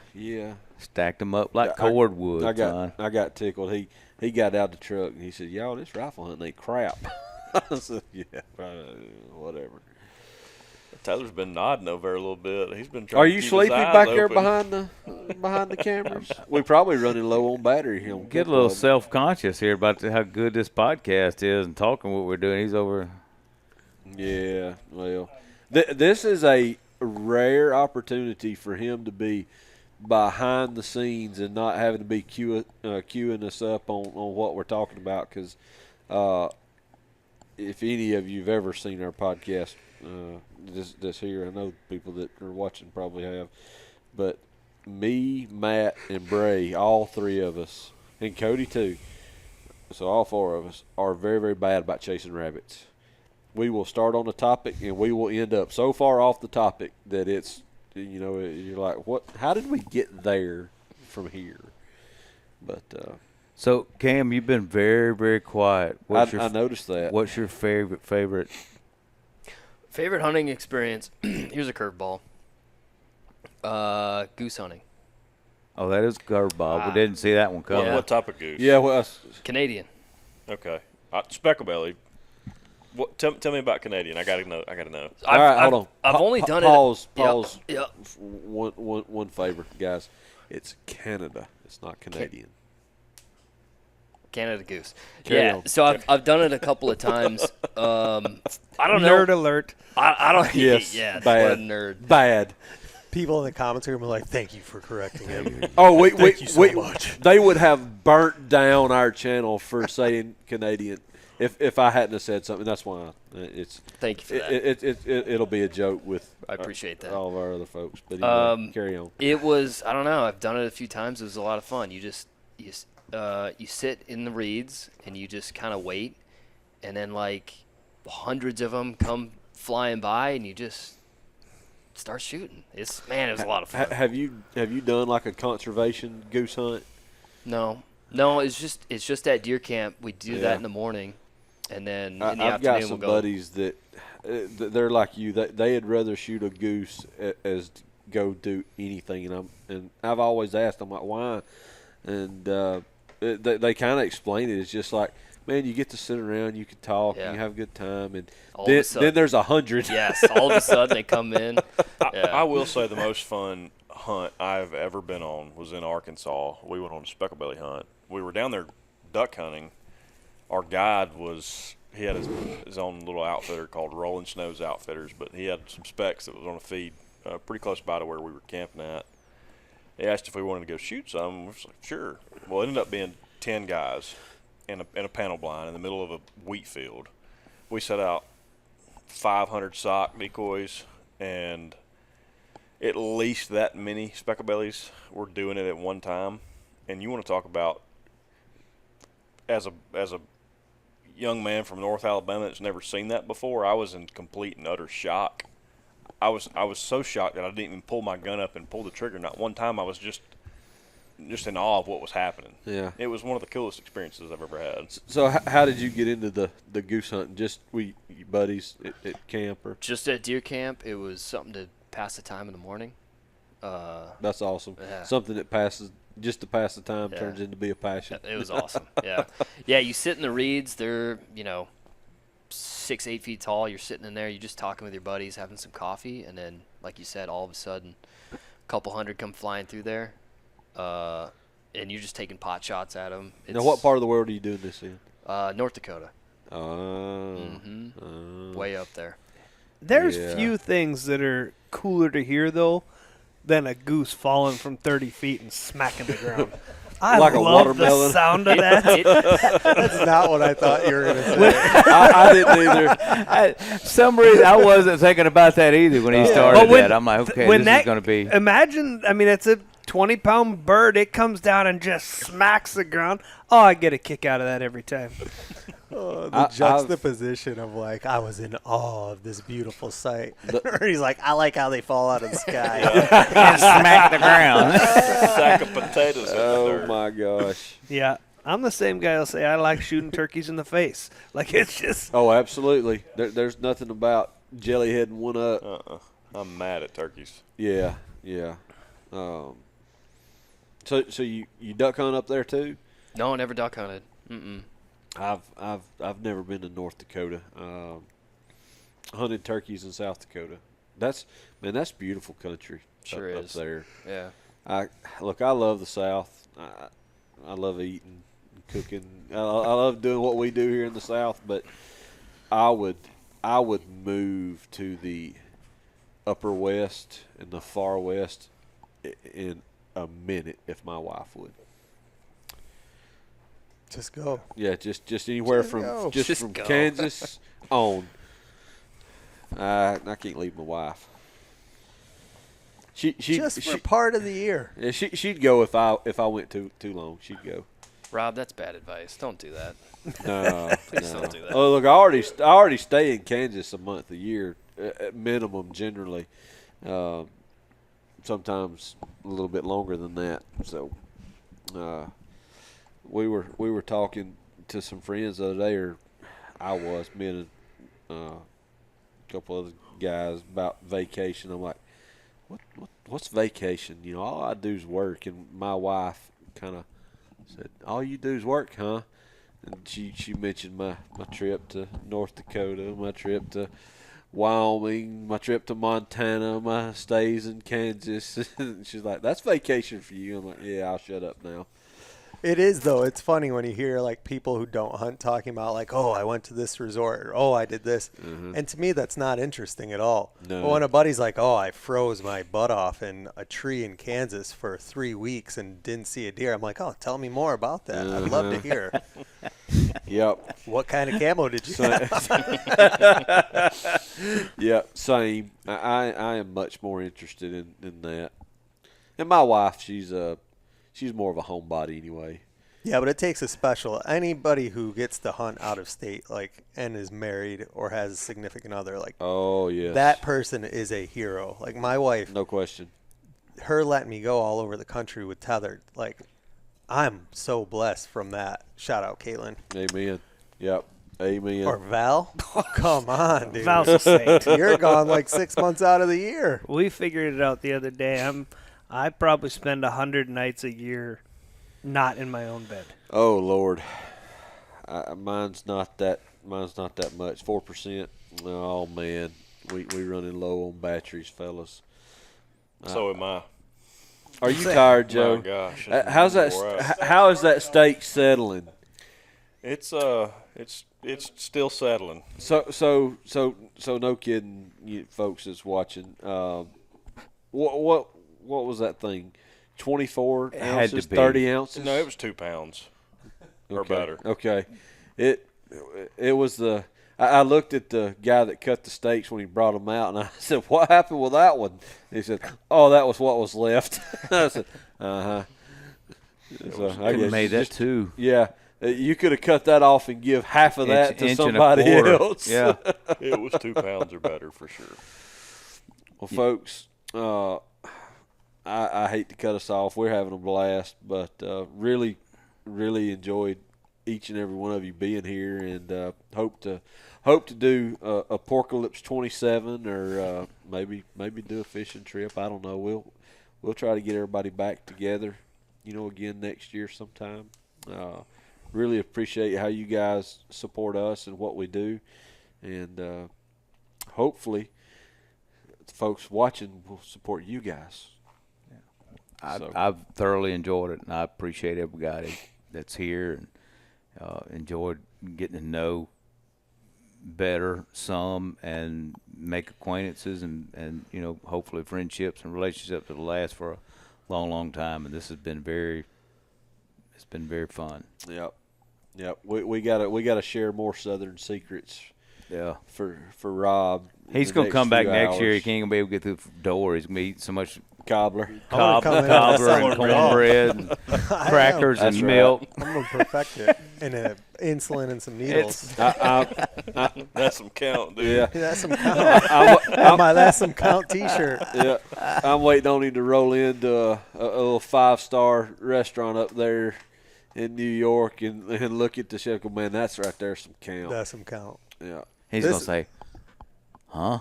Stacked them up like
I-
cordwood,
I
son.
got tickled. He got out the truck and he said, "Y'all, this rifle hunting ain't crap." I said, "Yeah, whatever."
Tyler's been nodding over there a little bit. He's been trying
Are
to
you
keep his
sleeping
eyes
back there
open.
behind the cameras? We probably running low on battery here.
Get a little self-conscious here about how good this podcast is and talking what we're doing. He's over.
Yeah, well, this is a rare opportunity for him to be behind the scenes and not having to be queuing us up on what we're talking about. Because if any of you've ever seen our podcast, this here, I know people that are watching probably have, but me, Matt, and Bray, all three of us, and Cody too, so all four of us are very, very bad about chasing rabbits. We will start on a topic and we will end up so far off the topic that it's, you're like, what? How did we get there from here? But
So, Cam, you've been very, very quiet.
I noticed that.
What's your favorite?
Favorite hunting experience? Here's a curveball. Goose hunting.
Oh, that is curveball. We didn't see that one coming.
Yeah.
What type of goose?
Yeah, well,
Canadian.
Okay. Specklebelly. Tell me about Canadian. I gotta know.
All right, hold on.
I've only done
Pause.
it.
Pause.
Yep.
One favor, guys. It's Canada. It's not Canadian.
Canada Goose.
Carry
yeah.
on.
So I've done it a couple of times. I don't know.
Nerd alert.
I don't.
Yes.
Yeah.
Bad.
What a nerd.
Bad.
People in the comments are gonna be like, "Thank you for correcting him."
Oh,
Thank you so much.
They would have burnt down our channel for saying Canadian if I hadn't have said something. That's why it's.
Thank you for that.
It'll be a joke with.
I appreciate that.
All of our other folks, but anyway, carry on.
It was. I don't know. I've done it a few times. It was a lot of fun. You sit in the reeds and you just kind of wait, and then like hundreds of them come flying by, and you just start shooting. It was a lot of fun.
Have you done like a conservation goose hunt?
No, it's just at deer camp. We do that in the morning, and then in the
I've
afternoon
got some
we'll go.
buddies that they're like you. They'd rather shoot a goose as go do anything, and I've always asked them like why, and they kind of explain it. It's just like, man, you get to sit around, you can talk, you have a good time, and then there's 100.
Yes, all of a sudden they come in. Yeah.
I will say the most fun hunt I've ever been on was in Arkansas. We went on a specklebelly hunt. We were down there duck hunting. Our guide he had his own little outfitter called Rolling Snows Outfitters, but he had some specs that was on a feed pretty close by to where we were camping at. He asked if we wanted to go shoot some. We was like, sure. Well, it ended up being 10 guys in a panel blind in the middle of a wheat field. We set out 500 sock decoys, and at least that many specklebellies were doing it at one time. And you want to talk about as a young man from North Alabama that's never seen that before, I was in complete and utter shock. I was so shocked that I didn't even pull my gun up and pull the trigger. Not one time. I was just in awe of what was happening.
Yeah,
it was one of the coolest experiences I've ever had.
So how did you get into the goose hunting? Just buddies at camp or
just at deer camp? It was something to pass the time in the morning.
That's awesome.
Yeah.
Something that passes just to pass the time turns into be a passion.
It was awesome. Yeah. You sit in the reeds. They're 6-8 feet tall. You're sitting in there. You're just talking with your buddies, having some coffee, and then, like you said, all of a sudden, a couple hundred come flying through there, and you're just taking pot shots at them.
Now, what part of the world are you doing this in?
North Dakota. Way up there.
There's few things that are cooler to hear though than a goose falling from 30 feet and smacking the ground. I
like a
love
watermelon.
the sound of that.
That's not what I thought you were going to say.
I didn't either.
Some reason I wasn't thinking about that either when he started that. I'm like, okay, this is going to be.
Imagine, it's a 20-pound bird. It comes down and just smacks the ground. Oh, I get a kick out of that every time.
The juxtaposition of like, I was in awe of this beautiful sight. He's like, I like how they fall out of the sky.
And smack the ground.
Sack of potatoes.
Oh my gosh.
Yeah. I'm the same guy who'll say I like shooting turkeys in the face. Like, it's just.
Oh, absolutely. There's nothing about jellyheading one up.
I'm mad at turkeys.
Yeah. So you duck hunt up there too?
No, never duck hunted.
I've never been to North Dakota. Hunted turkeys in South Dakota. That's beautiful country.
Sure
up
is.
there.
Yeah.
I love the South. I love eating, cooking. I love doing what we do here in the South. But I would move to the Upper West and the Far West in a minute if my wife would.
Just go.
Yeah, just anywhere
go.
from Kansas on. I can't leave my wife. She
for part of the year.
Yeah, she'd go if I went too long. She'd go.
Rob, that's bad advice. Don't do that.
No,
Please don't do that.
Oh, look, I already stay in Kansas a month a year, at minimum generally. Sometimes a little bit longer than that. So, we were talking to some friends the other day, or me and a couple other guys about vacation. I'm like, what's vacation? All I do is work. And my wife kind of said, all you do is work, huh? And she mentioned my trip to North Dakota, my trip to Wyoming, my trip to Montana, my stays in Kansas. She's like, "That's vacation for you." I'm like, "Yeah, I'll shut up now."
It is, though. It's funny when you hear like people who don't hunt talking about like, oh, I went to this resort, or oh, I did this. And to me, that's not interesting at all.
No.
But when a buddy's like, oh, I froze my butt off in a tree in Kansas for 3 weeks and didn't see a deer, I'm like, oh, tell me more about that. I'd love to hear.
Yep.
What kind of camo did you have?
Yeah, same. I am much more interested in that. And my wife, she's more of a homebody anyway.
Yeah, but it takes a special. Anybody who gets to hunt out of state, like, and is married or has a significant other, like,
Oh yes.
that person is a hero. Like my wife,
No question.
her letting me go all over the country with Tethrd, like, I'm so blessed from that. Shout out, Caitlin.
Amen. Yep. Amen.
Or Val. Come on, dude.
Val's a saint.
You're gone like 6 months out of the year.
We figured it out the other day. I probably spend 100 nights a year not in my own bed.
Oh Lord. Mine's not that much. 4%. Oh man. We running low on batteries, fellas.
So am I.
Are you tired, Joe?
My gosh.
How's that? How is that steak settling?
It's still settling.
So no kidding, you folks that's watching. What was that thing? 24
It had
ounces,
to be.
30 ounces.
No, it was 2 pounds or
Okay.
better.
Okay, it was the. I looked at the guy that cut the steaks when he brought them out, and I said, "What happened with that one?" He said, "Oh, that was what was left." I said, "Uh huh." So I
Could
guess
have made that
just-
too.
Yeah, you could have cut that off and give half of that to
Inch and a
somebody
quarter.
else.
Yeah.
It was 2 pounds or better for sure.
Well, folks, I hate to cut us off. We're having a blast, but really enjoyed each and every one of you being here, and hope to do Aporkalypse 27, or maybe do a fishing trip. I don't know. We'll try to get everybody back together, again next year sometime. Really appreciate how you guys support us and what we do, and hopefully the folks watching will support you guys.
I've thoroughly enjoyed it, and I appreciate everybody that's here, and enjoyed getting to know better some and make acquaintances and hopefully friendships and relationships that'll last for a long time. And this has been very fun.
Yep. We gotta share more Southern secrets.
Yeah.
For Rob. in
He's
the
gonna
next
come back
few
next year. He
hours.
can't gonna be able to get through the door. He's gonna be eating so much
Cobbler.
come in
cobbler and
with
cornbread and crackers and
That's right.
milk.
I'm going to perfect it. And insulin and some needles.
That's some count, dude.
Yeah.
That's some count. That's some count T-shirt.
Yeah. I'm waiting on him to roll into a little 5-star restaurant up there in New York and look at the chef and go, man, that's right there, some count.
That's some count.
Yeah.
He's
This-
gonna say, "Huh?"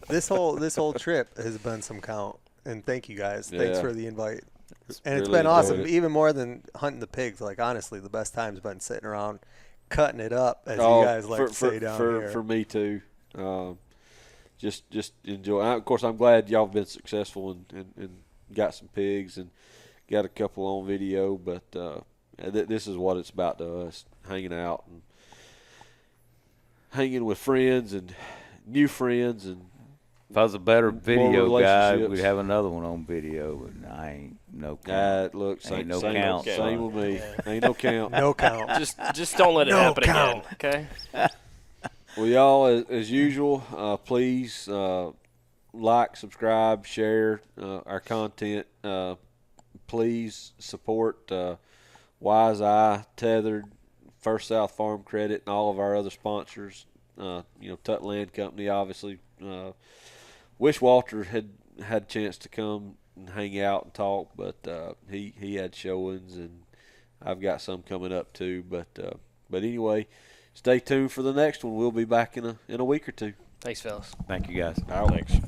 This whole trip has been some count. And thank you guys. Thanks
Yeah.
for the invite. And it's
Really
been
enjoyed
awesome,
it.
even more than hunting the pigs. Like, honestly, the best time's been sitting around cutting it up, as
Oh,
you guys like to say down here.
For me too. Just enjoy. Of course, I'm glad y'all have been successful and got some pigs and got a couple on video. But this is what it's about to us: hanging out and hanging with friends and new friends. And
If I was a better video guy,
relationships.
we'd have another one on video, but I ain't no count.
look,
Ain't
same,
no
same,
count,
same
son.
with me. Ain't no count.
No count.
Just don't let it
No
happen
count.
again. Okay.
Well, y'all, as usual, please like, subscribe, share our content. Please support WiseEye, Tethrd, First South Farm Credit, and all of our other sponsors. Tut Land Company, obviously. Wish Walter had a chance to come and hang out and talk, but he had showings, and I've got some coming up too. But anyway, stay tuned for the next one. We'll be back in a week or two.
Thanks, fellas.
Thank you guys.
Thanks.